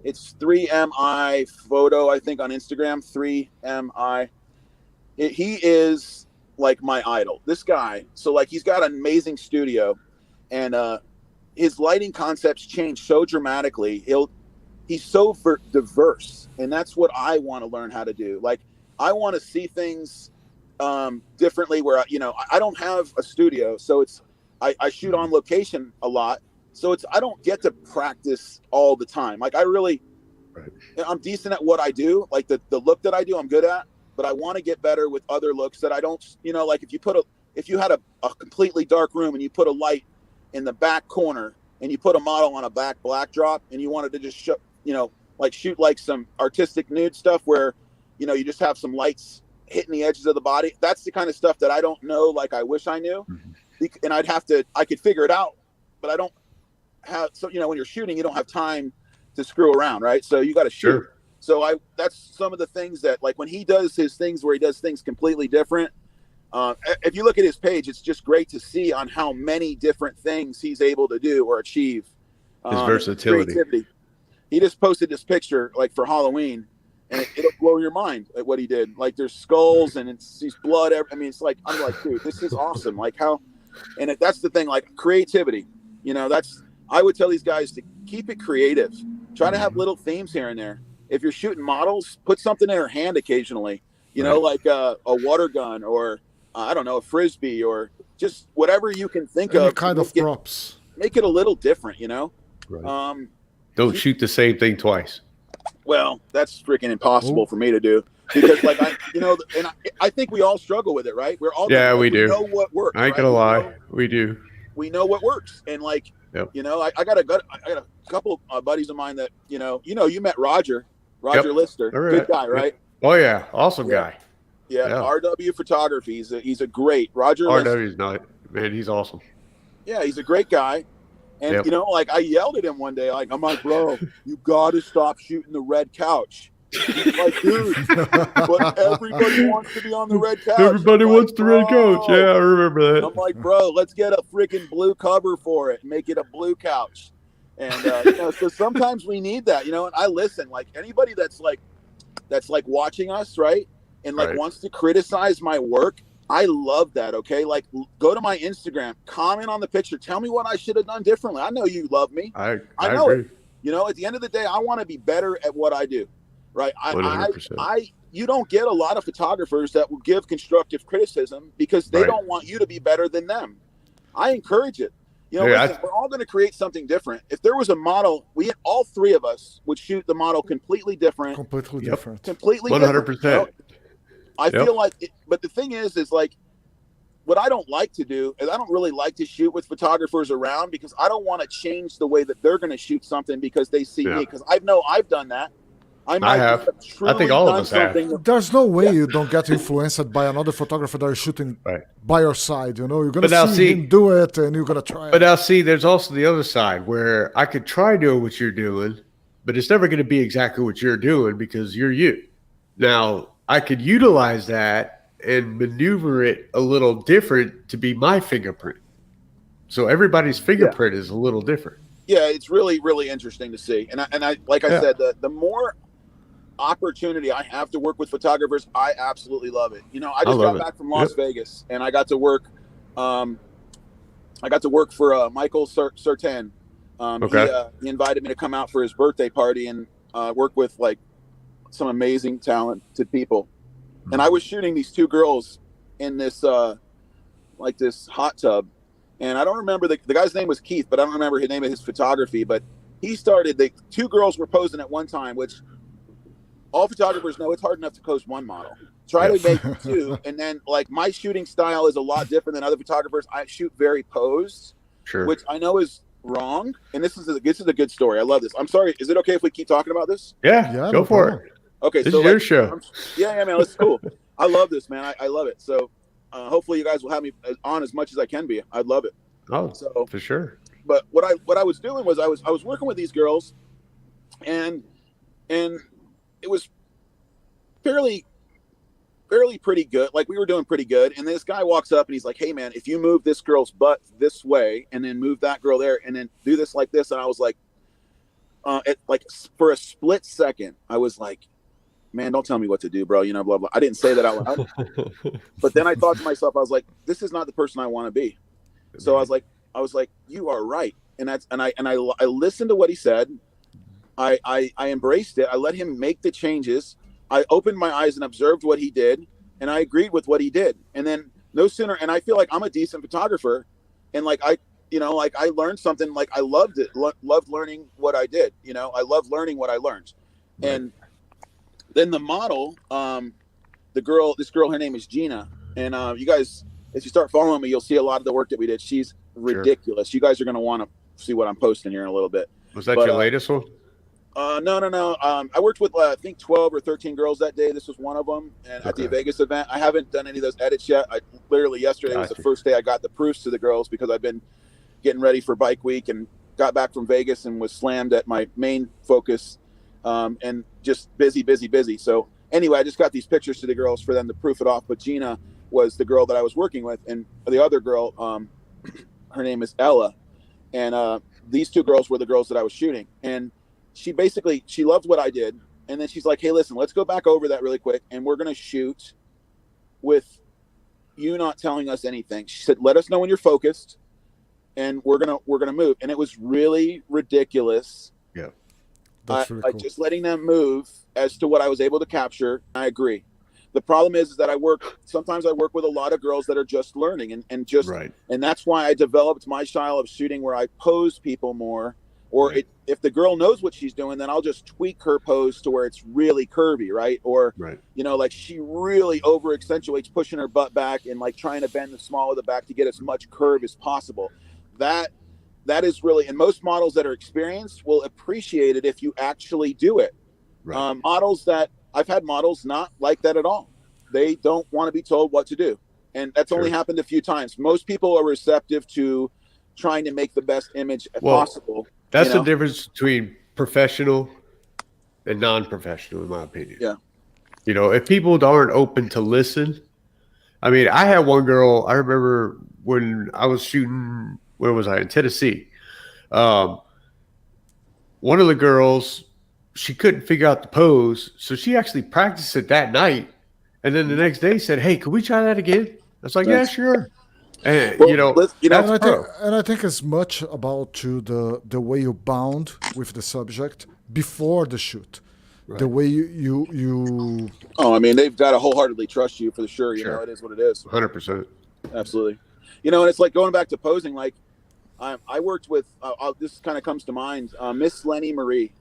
it's 3MI Photo, I think, on Instagram, 3MI. He is like my idol, this guy. So like, he's got an amazing studio, and his lighting concepts change so dramatically. He's so diverse, and that's what I want to learn how to do. Like, I want to see things differently, where I don't have a studio, so I shoot on location a lot, so I don't get to practice all the time. Like, I'm decent at what I do, like the look that I do, I'm good at, but I want to get better with other looks that I don't, like if you had a completely dark room and you put a light in the back corner and you put a model on a black drop and you wanted to just show, shoot like some artistic nude stuff where, you just have some lights hitting the edges of the body. That's the kind of stuff that I don't know, like I wish I knew. And I could figure it out, but I don't have, so, when you're shooting, you don't have time to screw around, right? So you got to shoot. Sure. So that's some of the things that, like, when he does his things where he does things completely different, if you look at his page, it's just great to see on how many different things he's able to do or achieve. His versatility. Creativity. He just posted this picture, like, for Halloween, and it'll blow your mind at what he did. Like, there's skulls and it's blood. It's like, I'm like, dude, this is awesome. Like, how, and that's the thing, like, creativity, I would tell these guys to keep it creative. Try to have little themes here and there. If you're shooting models, put something in her hand occasionally, like a water gun or I don't know, a Frisbee, or just whatever you can think of. Kind of props. Make it a little different, Right. Don't shoot the same thing twice. Well, that's freaking impossible for me to do, because like, I think we all struggle with it, right? We're all, we do. We know what works. I ain't gonna lie. We do. We know what works. And like, I got a couple of buddies of mine that, you met Roger Lister, right. Good guy, right? Oh yeah. Awesome guy. Yeah. RW Photography. He's a great Roger Lister. RW's not, man. He's awesome. Yeah. He's a great guy. And like, I yelled at him one day, like, I'm like, bro, you got to stop shooting the red couch. He's like, dude, but everybody wants to be on the red couch. Everybody wants the red couch. Yeah, I remember that. I'm like, bro, let's get a freaking blue cover for it and make it a blue couch. And so sometimes we need that, and I listen, like, anybody that's like watching us, right, and like wants to criticize my work, I love that. Okay. Like, go to my Instagram, comment on the picture. Tell me what I should have done differently. I know you love me. I know it. agree. You know, at the end of the day, I want to be better at what I do. Right. 100%. You don't get a lot of photographers that will give constructive criticism because they Right. don't want you to be better than them. I encourage it. You know, Hey, listen, we're all going to create something different. If there was a model, all three of us would shoot the model completely different. Completely Yep. different. Completely 100%. different. You know? I Yep. feel like, but the thing is like, what I don't like to do is I don't really like to shoot with photographers around because I don't want to change the way that they're going to shoot something because they see me. Because I know I've done that. I have. I think all of us have. There's no way you don't get influenced by another photographer that is shooting Right. by your side. You know, you're gonna But now see him do it, and you're gonna try. But now, see, there's also the other side where I could try doing what you're doing, but it's never going to be exactly what you're doing because you're you. Now, I could utilize that and maneuver it a little different to be my fingerprint. So everybody's fingerprint is a little different. Yeah, it's really, really interesting to see. And I like I said, the more opportunity I have to work with photographers, I absolutely love it. You know, I just got back from Las Vegas and I got to work for Michael Sertan. He invited me to come out for his birthday party and work with like some amazing talented people. And I was shooting these two girls in this like this hot tub. And I don't remember the guy's name was Keith, but I don't remember his name of his photography. But he started, the two girls were posing at one time, which all photographers know it's hard enough to pose one model. Try to make two. And then like my shooting style is a lot different than other photographers. I shoot very posed, which I know is wrong. And this is a good story. I love this. I'm sorry. Is it okay if we keep talking about this? Yeah, go for it. Okay. This is your show. Yeah, man. This is cool. I love this, man. I love it. So hopefully you guys will have me on as much as I can be. I'd love it. Oh, so, for sure. But what I was doing was I was working with these girls and it was fairly pretty good. Like we were doing pretty good. And this guy walks up and he's like, "Hey man, if you move this girl's butt this way and then move that girl there and then do this like this." And I was like, for a split second, I was like, "Man, don't tell me what to do, bro." You know, blah, blah. I didn't say that out loud. But then I thought to myself, I was like, this is not the person I want to be. So I was like, you are right. And I listened to what he said. I embraced it. I let him make the changes. I opened my eyes and observed what he did, and I agreed with what he did. And then no sooner, and I feel like I'm a decent photographer, and like I learned something. Like I loved it, loved learning what I did. You know, I love learning what I learned. Right. And then the model, this girl, her name is Gina, and you guys, if you start following me, you'll see a lot of the work that we did. She's ridiculous. Sure. You guys are going to want to see what I'm posting here in a little bit. Was that your latest one? No. I worked with I think 12 or 13 girls that day. This was one of them, and at the Vegas event, I haven't done any of those edits yet. I literally yesterday was the first day I got the proofs to the girls because I've been getting ready for Bike Week and got back from Vegas and was slammed at my main focus, and just busy. So anyway, I just got these pictures to the girls for them to proof it off. But Gina was the girl that I was working with, and the other girl, her name is Ella, and these two girls were the girls that I was shooting. And she loved what I did, and then she's like, "Hey, listen, let's go back over that really quick, and we're gonna shoot with you not telling us anything." She said, "Let us know when you're focused, and we're gonna move." And it was really ridiculous. Yeah, that's really cool. Just letting them move as to what I was able to capture. I agree. The problem is that sometimes I work with a lot of girls that are just learning and that's why I developed my style of shooting where I pose people more, or if the girl knows what she's doing, then I'll just tweak her pose to where it's really curvy, right? Or, you know, like she really over accentuates pushing her butt back and like trying to bend the small of the back to get as much curve as possible. That is really, and most models that are experienced will appreciate it if you actually do it. Right. I've had models not like that at all. They don't want to be told what to do. And that's only happened a few times. Most people are receptive to trying to make the best image possible. That's the difference between professional and non-professional, in my opinion. Yeah. You know, if people aren't open to listen, I mean, I had one girl, I remember when I was shooting, where was I? In Tennessee. One of the girls, she couldn't figure out the pose, so she actually practiced it that night, and then the next day said, "Hey, can we try that again?" It's like, yeah, That's, sure. And well, let's, And I think pro. it's much about to the way you bound with the subject before the shoot, the Right. way you oh, I mean, they've got to wholeheartedly trust you for sure. Sure. It is what it is. 100%. Absolutely. And it's like going back to posing. Like I worked with. This kind of comes to mind. Miss Lenny Marie.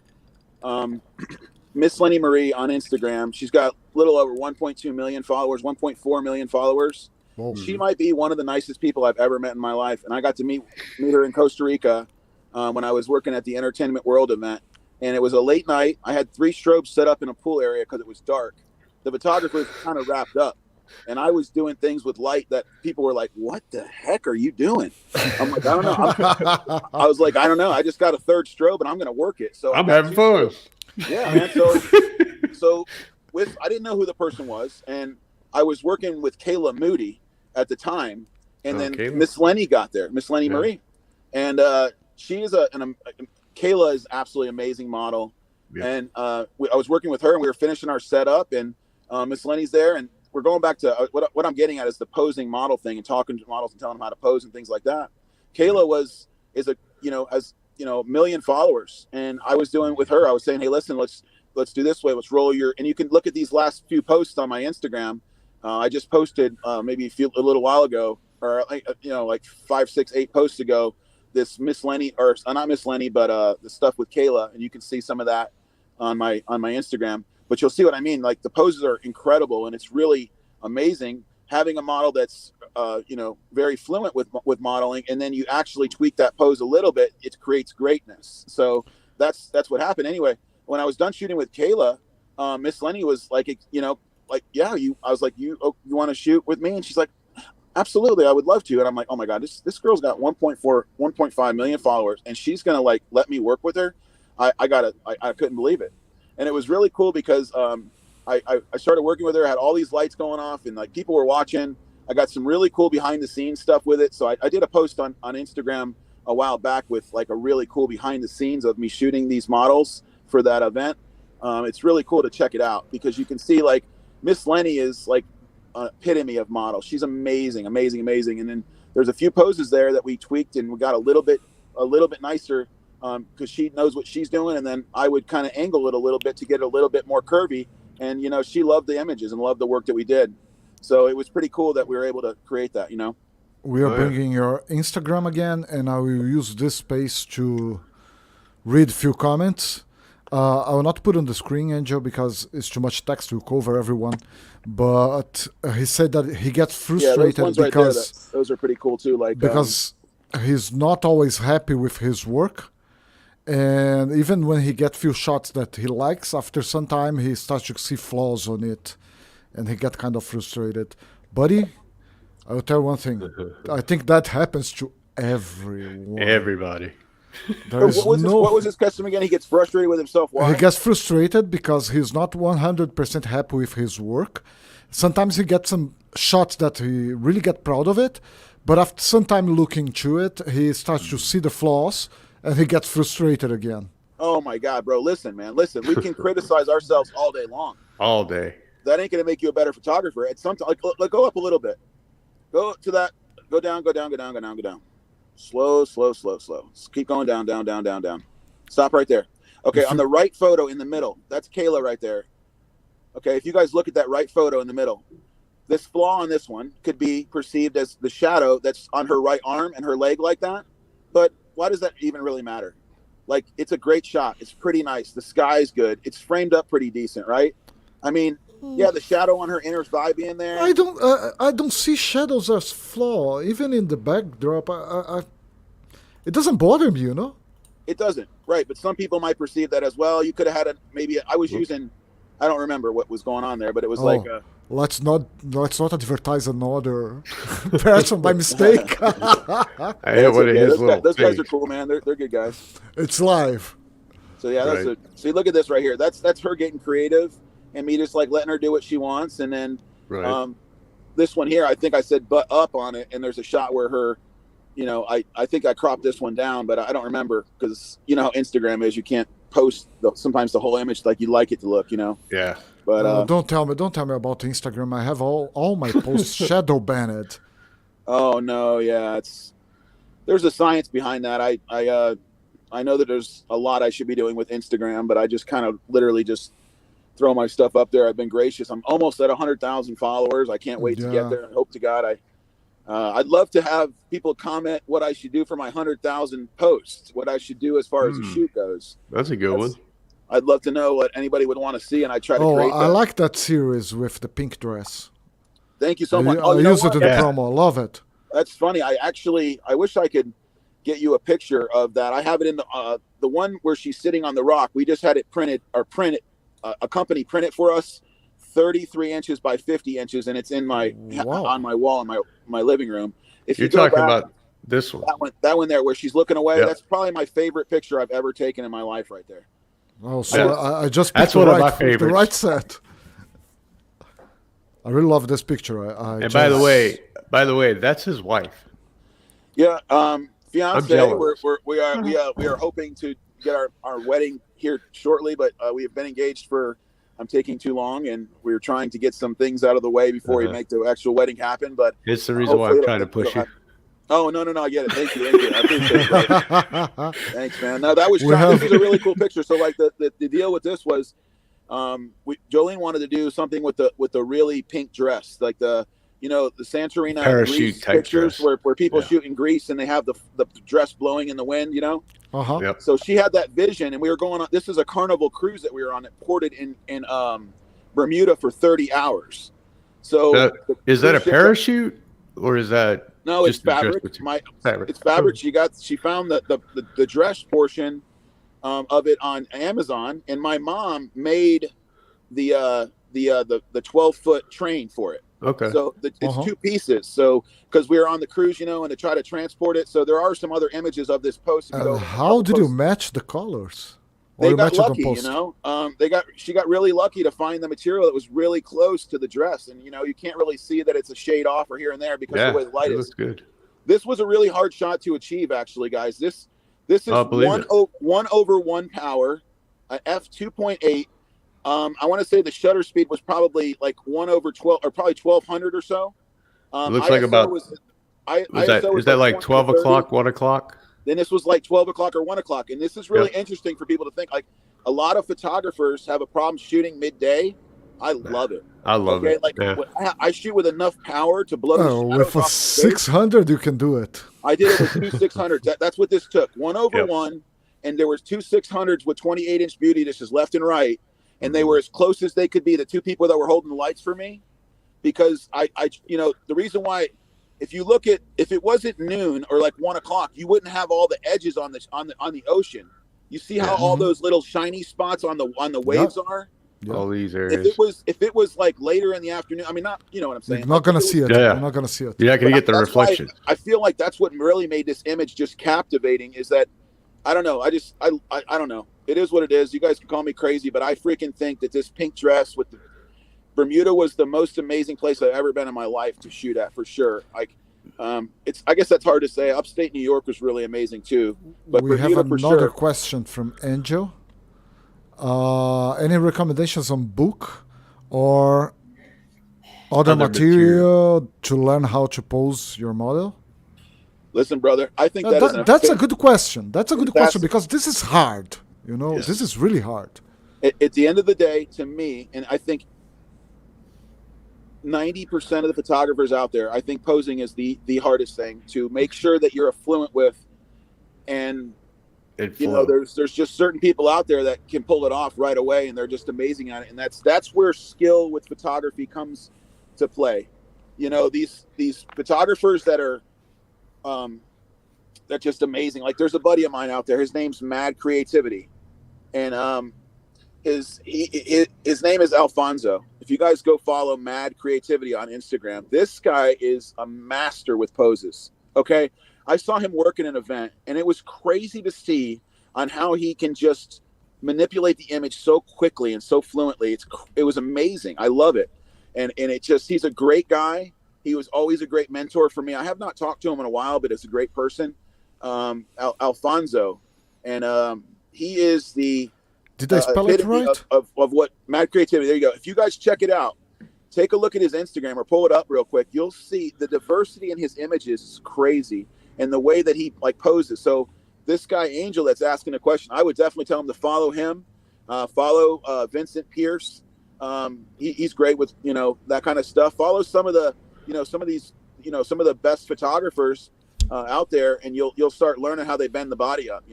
Miss Lenny Marie on Instagram. She's got a little over 1.2 million followers, 1.4 million followers. well, She might be one of the nicest people I've ever met in my life, and I got to meet her in Costa Rica when I was working at the Entertainment World event. And it was a late night. I had 3 strobes set up in a pool area because it was dark. The photographers kind of wrapped up, and I was doing things with light that people were like, "What the heck are you doing?" I'm like, "I don't know." I was like, "I don't know. I just got a 3rd strobe, and I'm going to work it." So I'm having fun. yeah, man. So I didn't know who the person was, and I was working with Kayla Moody at the time, and then Kayla. Miss Lenny got there, Miss Lenny Marie, and she is Kayla is absolutely amazing model, and I was working with her, and we were finishing our setup, and Miss Lenny's there, and we're going back to what I'm getting at is the posing model thing and talking to models and telling them how to pose and things like that. Kayla has a million followers, and I was doing with her. I was saying, hey, listen, let's do this way. Let's roll and you can look at these last few posts on my Instagram. I just posted maybe a little while ago, or like 5, 6, 8 posts ago. This Miss Lenny, or not Miss Lenny, but the stuff with Kayla, and you can see some of that on my Instagram. But you'll see what I mean. Like the poses are incredible, and it's really amazing having a model that's very fluent with modeling, and then you actually tweak that pose a little bit. It creates greatness. So that's what happened. Anyway, when I was done shooting with Kayla, Miss Lenny was like, yeah, I was like, you want to shoot with me? And she's like, absolutely, I would love to. And I'm like, oh my God, this girl's got 1.5 million followers, and she's gonna like let me work with her. I couldn't believe it. And it was really cool because I started working with her, had all these lights going off, and like people were watching. I got some really cool behind the scenes stuff with it. So I did a post on Instagram a while back with like a really cool behind the scenes of me shooting these models for that event. It's really cool to check it out because you can see like Miss Lenny is like an epitome of model. She's amazing. And then there's a few poses there that we tweaked and we got a little bit nicer because she knows what she's doing. And then I would kind of angle it a little bit to get a little bit more curvy. And, she loved the images and loved the work that we did. So it was pretty cool that we were able to create that, We are bringing your Instagram again, and I will use this space to read a few comments. I will not put on the screen, Angel, because it's too much text to cover everyone. But he said that he gets frustrated those ones because right there, those are pretty cool too. Like because he's not always happy with his work. And even when he gets few shots that he likes, after some time he starts to see flaws on it, and he gets kind of frustrated. Buddy, I will tell you one thing. I think that happens to everyone. Everybody. What was his custom again? He gets frustrated with himself. Why? He gets frustrated because he's not 100% happy with his work. Sometimes he gets some shots that he really get proud of it, but after some time looking to it, he starts to see the flaws, and he gets frustrated again. Oh my God, bro! Listen, man, listen. We can criticize ourselves all day long. All day. That ain't gonna make you a better photographer. At some time, like go up a little bit. Go to that. Go down. Slow. Just keep going down. Stop right there. Okay, on the right photo in the middle, that's Kayla right there. Okay, if you guys look at that right photo in the middle, this flaw on this one could be perceived as the shadow that's on her right arm and her leg like that. But why does that even really matter? Like, it's a great shot. It's pretty nice. The sky's good. It's framed up pretty decent, right? I mean, yeah, the shadow on her inner thigh being there. I don't see shadows as flaw. Even in the backdrop, it doesn't bother me, It doesn't, right? But some people might perceive that as well. You could have had I was using, I don't remember what was going on there, but it was like. Let's not advertise another person by mistake. Those guys are cool, man. They're good guys. It's live. So yeah, see, look at this right here. That's her getting creative, and me just like letting her do what she wants. And then this one here, I think I said butt up on it, and there's a shot where her, I think I cropped this one down, but I don't remember because how Instagram is. You can't post sometimes the whole image like you like it to look. Yeah. But don't tell me about Instagram. I have all my posts shadow banned. oh no, yeah, there's a science behind that. I know that there's a lot I should be doing with Instagram, but I just kind of literally just throw my stuff up there. I've been gracious. I'm almost at 100,000 followers. I can't wait to get there. I hope to God I'd love to have people comment what I should do for my 100,000 posts, what I should do as far as the shoot goes. That's a good one. I'd love to know what anybody would want to see, and I try to create that. I like that series with the pink dress. Thank you so much. I use it in the promo. I love it. That's funny. I wish I could get you a picture of that. I have it in the one where she's sitting on the rock. We just had it printed, a company print it for us, 33 inches by 50 inches, and it's in on my wall in my living room. If you're talking about this one, that one there where she's looking away, that's probably my favorite picture I've ever taken in my life, right there. Oh, so I just picked that's one of my favorites. The right set. I really love this picture. And by the way, that's his wife. Yeah, fiance. We are hoping to get our wedding here shortly, but we have been engaged for. I'm taking too long, and we're trying to get some things out of the way before we make the actual wedding happen. But it's the reason why I'm trying to push you. Oh no! I get it. Thank you. I appreciate it. Thanks, man. No, this is a really cool picture. So, like the deal with this was, Jolene wanted to do something with the really pink dress, like the Santorina parachute type pictures dress. where people shoot in Greece and they have the dress blowing in the wind. Yep. So she had that vision, and we were going on. This is a Carnival cruise that we were on. That ported in Bermuda for 30 hours. So is that a parachute or is that? No, it's fabric. It's fabric. She found the dress portion of it on Amazon, and my mom made the 12-foot train for it. Okay. So it's two pieces. So because we were on the cruise, and to try to transport it. So there are some other images of this post. How did you match the colors? They got lucky, she got really lucky to find the material that was really close to the dress, and you can't really see that it's a shade off or here and there because of the way the light is. Good. This was a really hard shot to achieve, actually, guys. This is 1/1 power, f2.8. I want to say the shutter speed was probably like 1/12 or probably 1200 or so. Looks like about. Is that like 12 o'clock, 1 o'clock? Then this was like 12 o'clock or 1 o'clock. And this is really interesting for people to think. Like, a lot of photographers have a problem shooting midday. I love it. I love it. Like, I shoot with enough power to blow. With a 600, you can do it. I did it with two 600s. That's what this took. 1/1. And there was two 600s with 28-inch beauty. This is left and right. And they were as close as they could be. The two people that were holding the lights for me. Because the reason why, if it wasn't noon or like 1 o'clock, you wouldn't have all the edges on the ocean. You see how all those little shiny spots on the waves are? Yep. All these areas. If it was like later in the afternoon, I mean, not, you know what I'm saying? You're not going to see it. Yeah. You're not going to see it. You're not going to get the reflection. I feel like that's what really made this image just captivating, is that, I don't know. I don't know. It is what it is. You guys can call me crazy, but I freaking think that this pink dress with the Bermuda was the most amazing place I've ever been in my life to shoot at, for sure. Like, I guess that's hard to say. Upstate New York was really amazing too. But we Bermuda, have another question from Angel. Any recommendations on book or other material to learn how to pose your model? Listen, brother, I think that's a good question. That's a good question because this is hard. This is really hard. At the end of the day, to me, and I think 90% of the photographers out there, I think posing is the hardest thing to make sure that you're fluent with. And there's just certain people out there that can pull it off right away, and they're just amazing at it. And that's where skill with photography comes to play. These photographers that are that's just amazing. Like, there's a buddy of mine out there. His name's Mad Creativity, and his name is Alfonso. If you guys go follow Mad Creativity on Instagram, this guy is a master with poses. Okay, I saw him work in an event, and it was crazy to see on how he can just manipulate the image so quickly and so fluently. It was amazing. I love it, and he's a great guy. He was always a great mentor for me. I have not talked to him in a while, but it's a great person, Alfonso, and he is Did I spell it epitome right? of what mad creativity. There you go. If you guys check it out, take a look at his Instagram or pull it up real quick. You'll see the diversity in his images is crazy, and the way that he like poses. So this guy Angel that's asking a question, I would definitely tell him to follow him. Follow Vincent Pierce. He's great with that kind of stuff. Follow some of the some of these some of the best photographers out there, and you'll start learning how they bend the body up.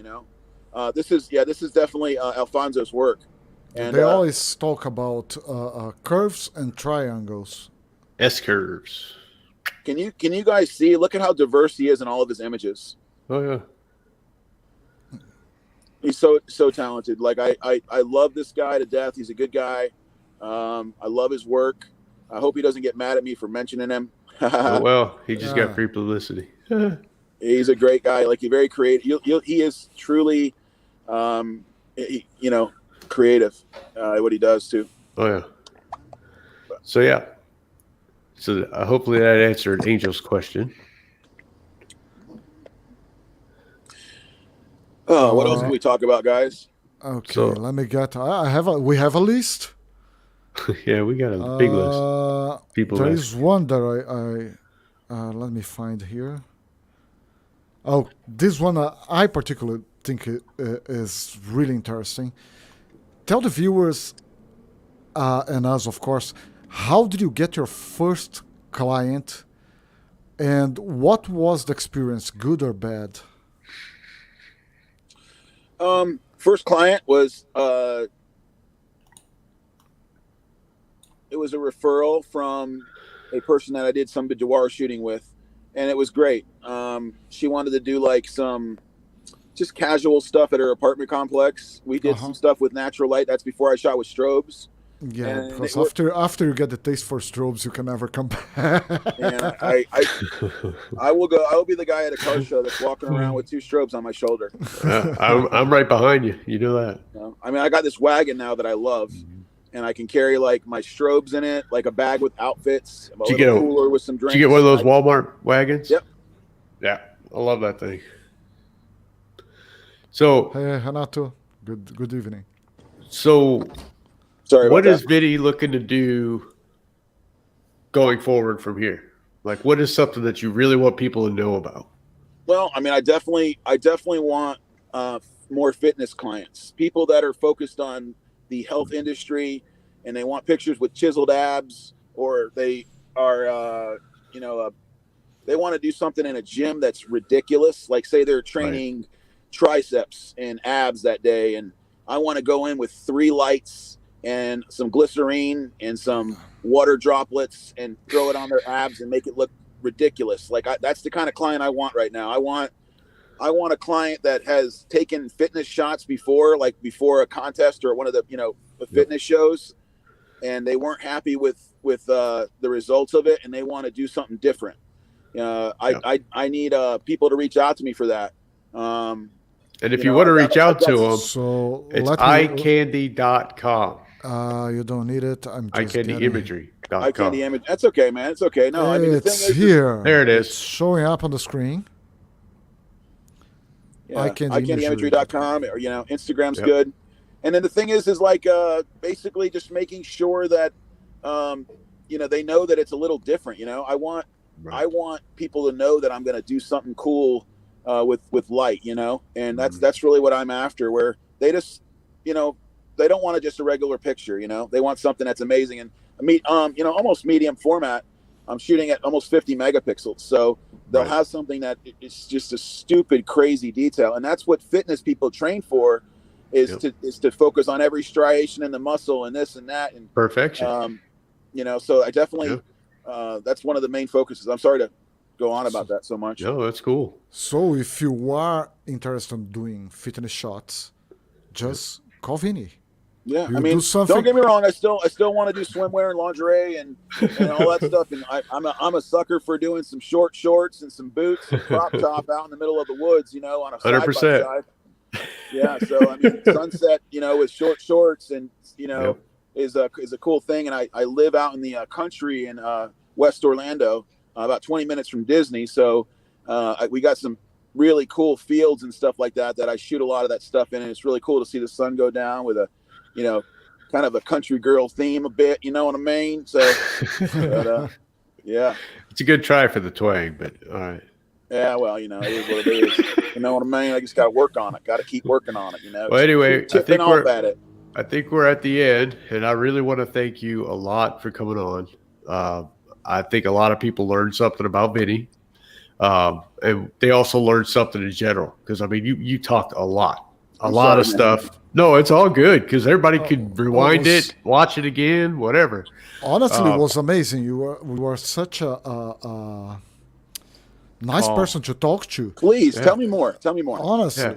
This is definitely Alfonso's work. And They always talk about curves and triangles. S curves. can you guys see? Look at how diverse he is in all of his images. Oh yeah. He's so talented. Like I love this guy to death. He's a good guy. I love his work. I hope he doesn't get mad at me for mentioning him. Oh, well, he just got free publicity. He's a great guy. Like, he's very creative. He is truly, creative. What he does too. Oh yeah. So yeah. So hopefully that answered Angel's question. Oh, what else can we talk about, guys? Okay, So- let me get. We have a list. Yeah, we got a big list. People There ask. is one that I let me find here. Oh, this one I particularly think is really interesting. Tell the viewers and us, of course, how did you get your first client, and what was the experience, good or bad? First client was it was a referral from a person that I did some boudoir shooting with, and it was great. She wanted to do like some just casual stuff at her apartment complex. We did some stuff with natural light. That's before I shot with strobes. Yeah, And because it after you get the taste for strobes, you can never come back. And I will be the guy at a car show that's walking around with two strobes on my shoulder. I'm right behind you. You know that. I mean, I got this wagon now that I love, and I can carry like my strobes in it, like a bag with outfits, a Did you little get a- cooler with some drinks. Did you get one of those Walmart wagons? Yep. Yeah, I love that thing. So, Hey, Renato, good evening. so Sorry about what is that. Vinnie looking to do going forward from here? Like, what is something that you really want people to know about? Well, I mean, I definitely want more fitness clients, people that are focused on the health industry, and they want pictures with chiseled abs, or they are, they want to do something in a gym that's ridiculous. Like, say they're training triceps and abs that day, and I want to go in with 3 lights and some glycerine and some water droplets and throw it on their abs and make it look ridiculous. Like, that's the kind of client I want right now. I want a client that has taken fitness shots before, like before a contest or one of the the fitness shows, and they weren't happy with the results of it, and they want to do something different. I need people to reach out to me for that. And if you want to reach out to them, So it's let me. eyecandy.com. You don't need it. I'm just getting Eyecandyimagery.com. I can't image. That's okay, man. It's okay. No, I mean, the thing It's is, here. There it is. It's showing up on the screen. eyecandyimagery.com, or Instagram's Yep. good. And then the thing is like basically just making sure that they know that it's a little different. I want people to know that I'm going to do something cool with light, and that's really what I'm after, where they just they don't want just a regular picture. They want something that's amazing, and almost medium format. I'm shooting at almost 50 megapixels, so they'll have something that is just a stupid, crazy detail, and that's what fitness people train for, is to focus on every striation in the muscle and this and that, and Perfection. So I definitely that's one of the main focuses. I'm sorry to go on about that so much. No, that's cool. So if you are interested in doing fitness shots, just call Vinny. Yeah, You I mean, do something- don't get me wrong. I still want to do swimwear and lingerie and all that stuff. And I'm a sucker for doing some short shorts and some boots and crop top out in the middle of the woods. On a 100%. side-by-side. Yeah, so I mean, sunset, with short shorts and is a cool thing. And I live out in the country in West Orlando, about 20 minutes from Disney. So we got some really cool fields and stuff like that I shoot a lot of that stuff in, and it's really cool to see the sun go down with a, you know, kind of a country girl theme a bit, you know what I mean? So, but, yeah, it's a good try for the twang, but all right. Yeah, well, you know, it is what it is. You know what I mean? I just got to work on it. Got to keep working on it, you know. Well, anyway, Tipping off at it. I think we're at the end, and I really want to thank you a lot for coming on. I think a lot of people learned something about Vinnie, and they also learned something in general, because, I mean, you talked a lot of stuff. Man. No, it's all good, because everybody can rewind it, watch it again, whatever. Honestly, it was amazing. You were such a nice person to talk to. Please tell me more. Tell me more. Honestly,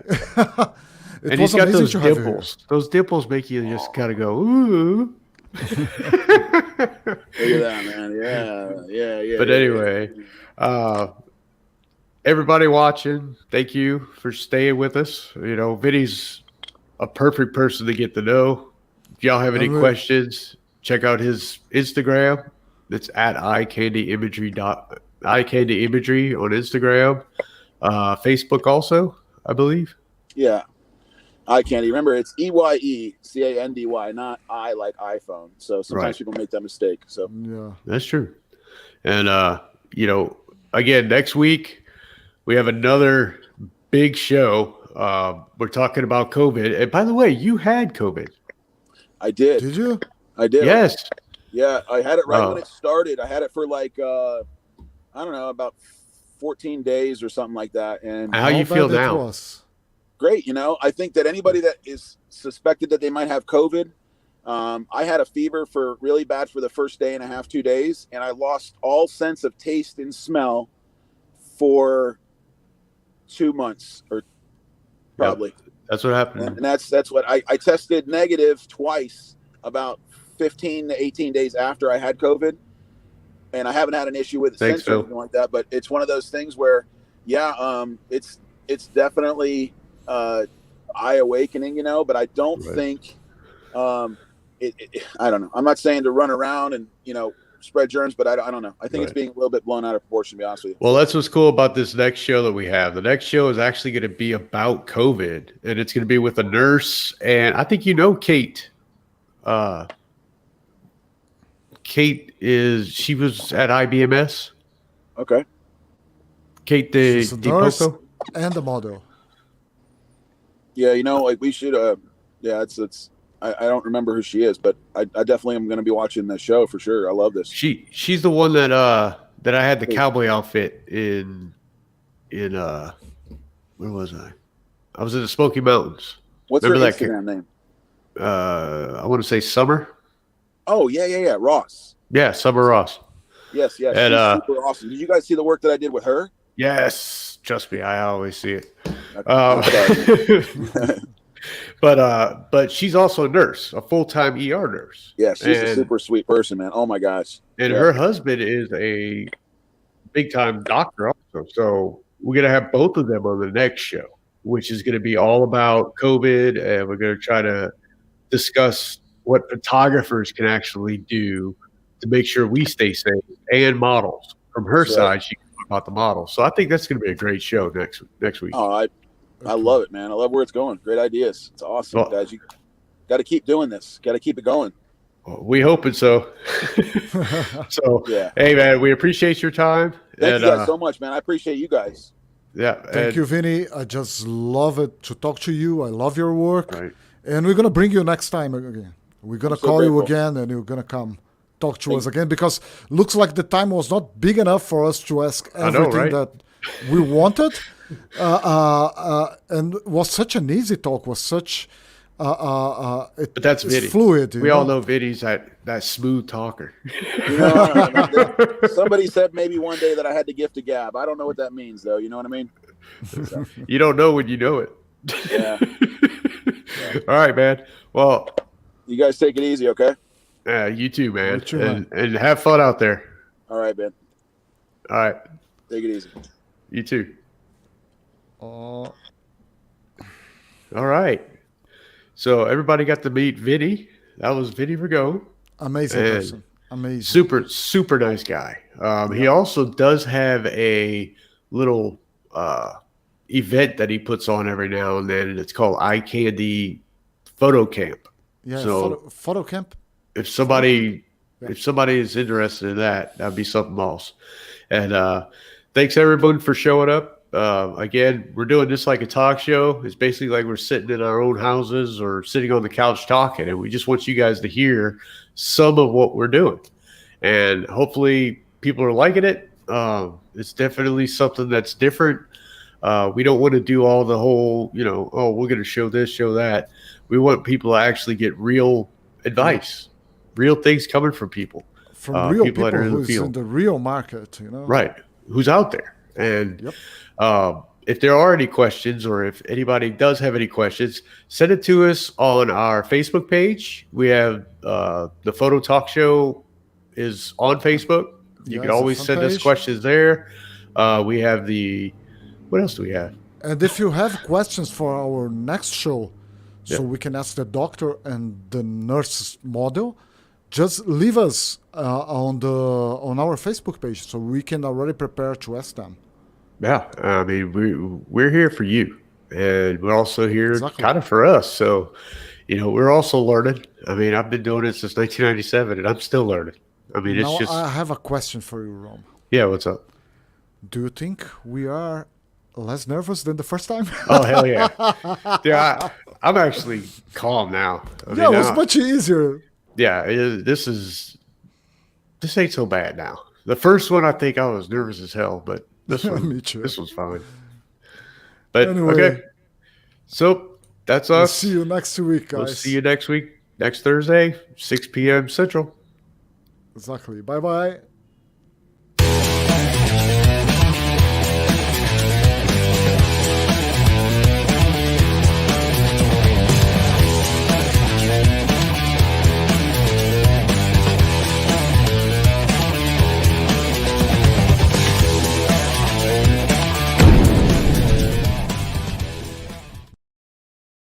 and he's got those dimples. Those dimples make you just kind of go, ooh. Look at that, man. Yeah. But anyway, everybody watching, thank you for staying with us. You know, Vinny's a perfect person to get to know. If y'all have any questions, check out his Instagram. It's at iCandyImagery on Instagram. Facebook also, I believe. Yeah. Eye candy. Remember, it's EYECANDY, not I like iPhone. So sometimes people make that mistake. So yeah, that's true. And you know, again, next week we have another big show. We're talking about COVID. And by the way, you had COVID. I did. Did you? I did. Yes. Yeah, I had it right when it started. I had it for like I don't know, about 14 days or something like that. And how you feel now? Great. You know, I think that anybody that is suspected that they might have COVID, I had a fever for really bad for the first day and a half, 2 days, and I lost all sense of taste and smell for 2 months or probably. Yep. That's what happened. And that's what I tested negative twice about 15 to 18 days after I had COVID. And I haven't had an issue with it since or anything like that. But it's one of those things where, it's definitely eye awakening, you know. But I don't think I don't know. I'm not saying to run around and, you know, spread germs, but I don't know. I think it's being a little bit blown out of proportion, to be honest with you. Well, that's what's cool about this next show that we have. The next show is actually going to be about COVID, and it's going to be with a nurse. And I think you know Kate. Kate she was at IBMS. Okay. Kate She's a nurse DiPoco. and a model. Yeah, you know, like we should. It's. I don't remember who she is, but I definitely am going to be watching the show for sure. I love this. She's the one that I had the cowboy outfit in where was I? I was in the Smoky Mountains. What's Remember her Instagram name? I want to say Summer. Oh yeah, Ross. Yeah, Summer Ross. Yes, and, she's super awesome. Did you guys see the work that I did with her? Yes, trust me, I always see it. But she's also a nurse, a full-time ER nurse. Yeah, she's a super sweet person, man. Oh my gosh. And her husband is a big-time doctor also. So we're gonna have both of them on the next show, which is gonna be all about COVID, and we're gonna try to discuss what photographers can actually do to make sure we stay safe, and models. From her side, she can talk about the models. So I think that's going to be a great show next week. Oh, I love it, man. I love where it's going. Great ideas. It's awesome, guys. You got to keep doing this. Got to keep it going. Well, we hoping so. Hey, man, we appreciate your time. Thank you guys so much, man. I appreciate you guys. Yeah. Thank you, Vinnie. I just love it to talk to you. I love your work. Right. And we're going to bring you next time again. We're going to call you again, and you're going to come talk to us again, because looks like the time was not big enough for us to ask everything that we wanted. And was such an easy talk, was such but that's Vinnie. Fluid. We all know Vinnie's that smooth talker. You know, somebody said maybe one day that I had the gift of gab. I don't know what that means, though. You know what I mean? So. You don't know when you know it. Yeah. All right, man. Well, you guys take it easy, okay? Yeah, you too, man. And have fun out there. All right, man. All right. Take it easy. You too. All right. So everybody got to meet Vinnie. That was Vinnie Ragano. Amazing person. Amazing. Super, super nice guy. He also does have a little event that he puts on every now and then, and it's called Eye Candy Photo Camp. Yeah, So photo camp. if somebody Yeah. if somebody is interested in that, that'd be something else. And thanks everyone for showing up. Again, we're doing this like a talk show. It's basically like we're sitting in our own houses or sitting on the couch talking, and we just want you guys to hear some of what we're doing. And hopefully people are liking it. It's definitely something that's different. We don't want to do all the whole, oh, we're going to show this, show that. We want people to actually get real advice, real things coming from people. From real people that are in the who's field. in the real market, Right. Who's out there. And if there are any questions, or if anybody does have any questions, send it to us on our Facebook page. We have the PhotoTalk show is on Facebook. You can always send us questions there. We have what else do we have? And if you have questions for our next show, so we can ask the doctor and the nurse model, just leave us on our Facebook page, so we can already prepare to ask them. Yeah, I mean we're here for you, and we're also here kind of for us. So, we're also learning. I mean, I've been doing it since 1997, and I'm still learning. I mean, now, it's just. I have a question for you, Rome. Yeah, what's up? Do you think we are less nervous than the first time? Oh, hell yeah. Yeah, I'm actually calm now. It was much easier. Yeah, this ain't so bad now. The first one, I think I was nervous as hell, but this one, Me too. This one's fine. But anyway, okay, so that's us. We'll see you next week, guys. We'll see you next week, next Thursday, 6 p.m. Central. Exactly. Bye-bye.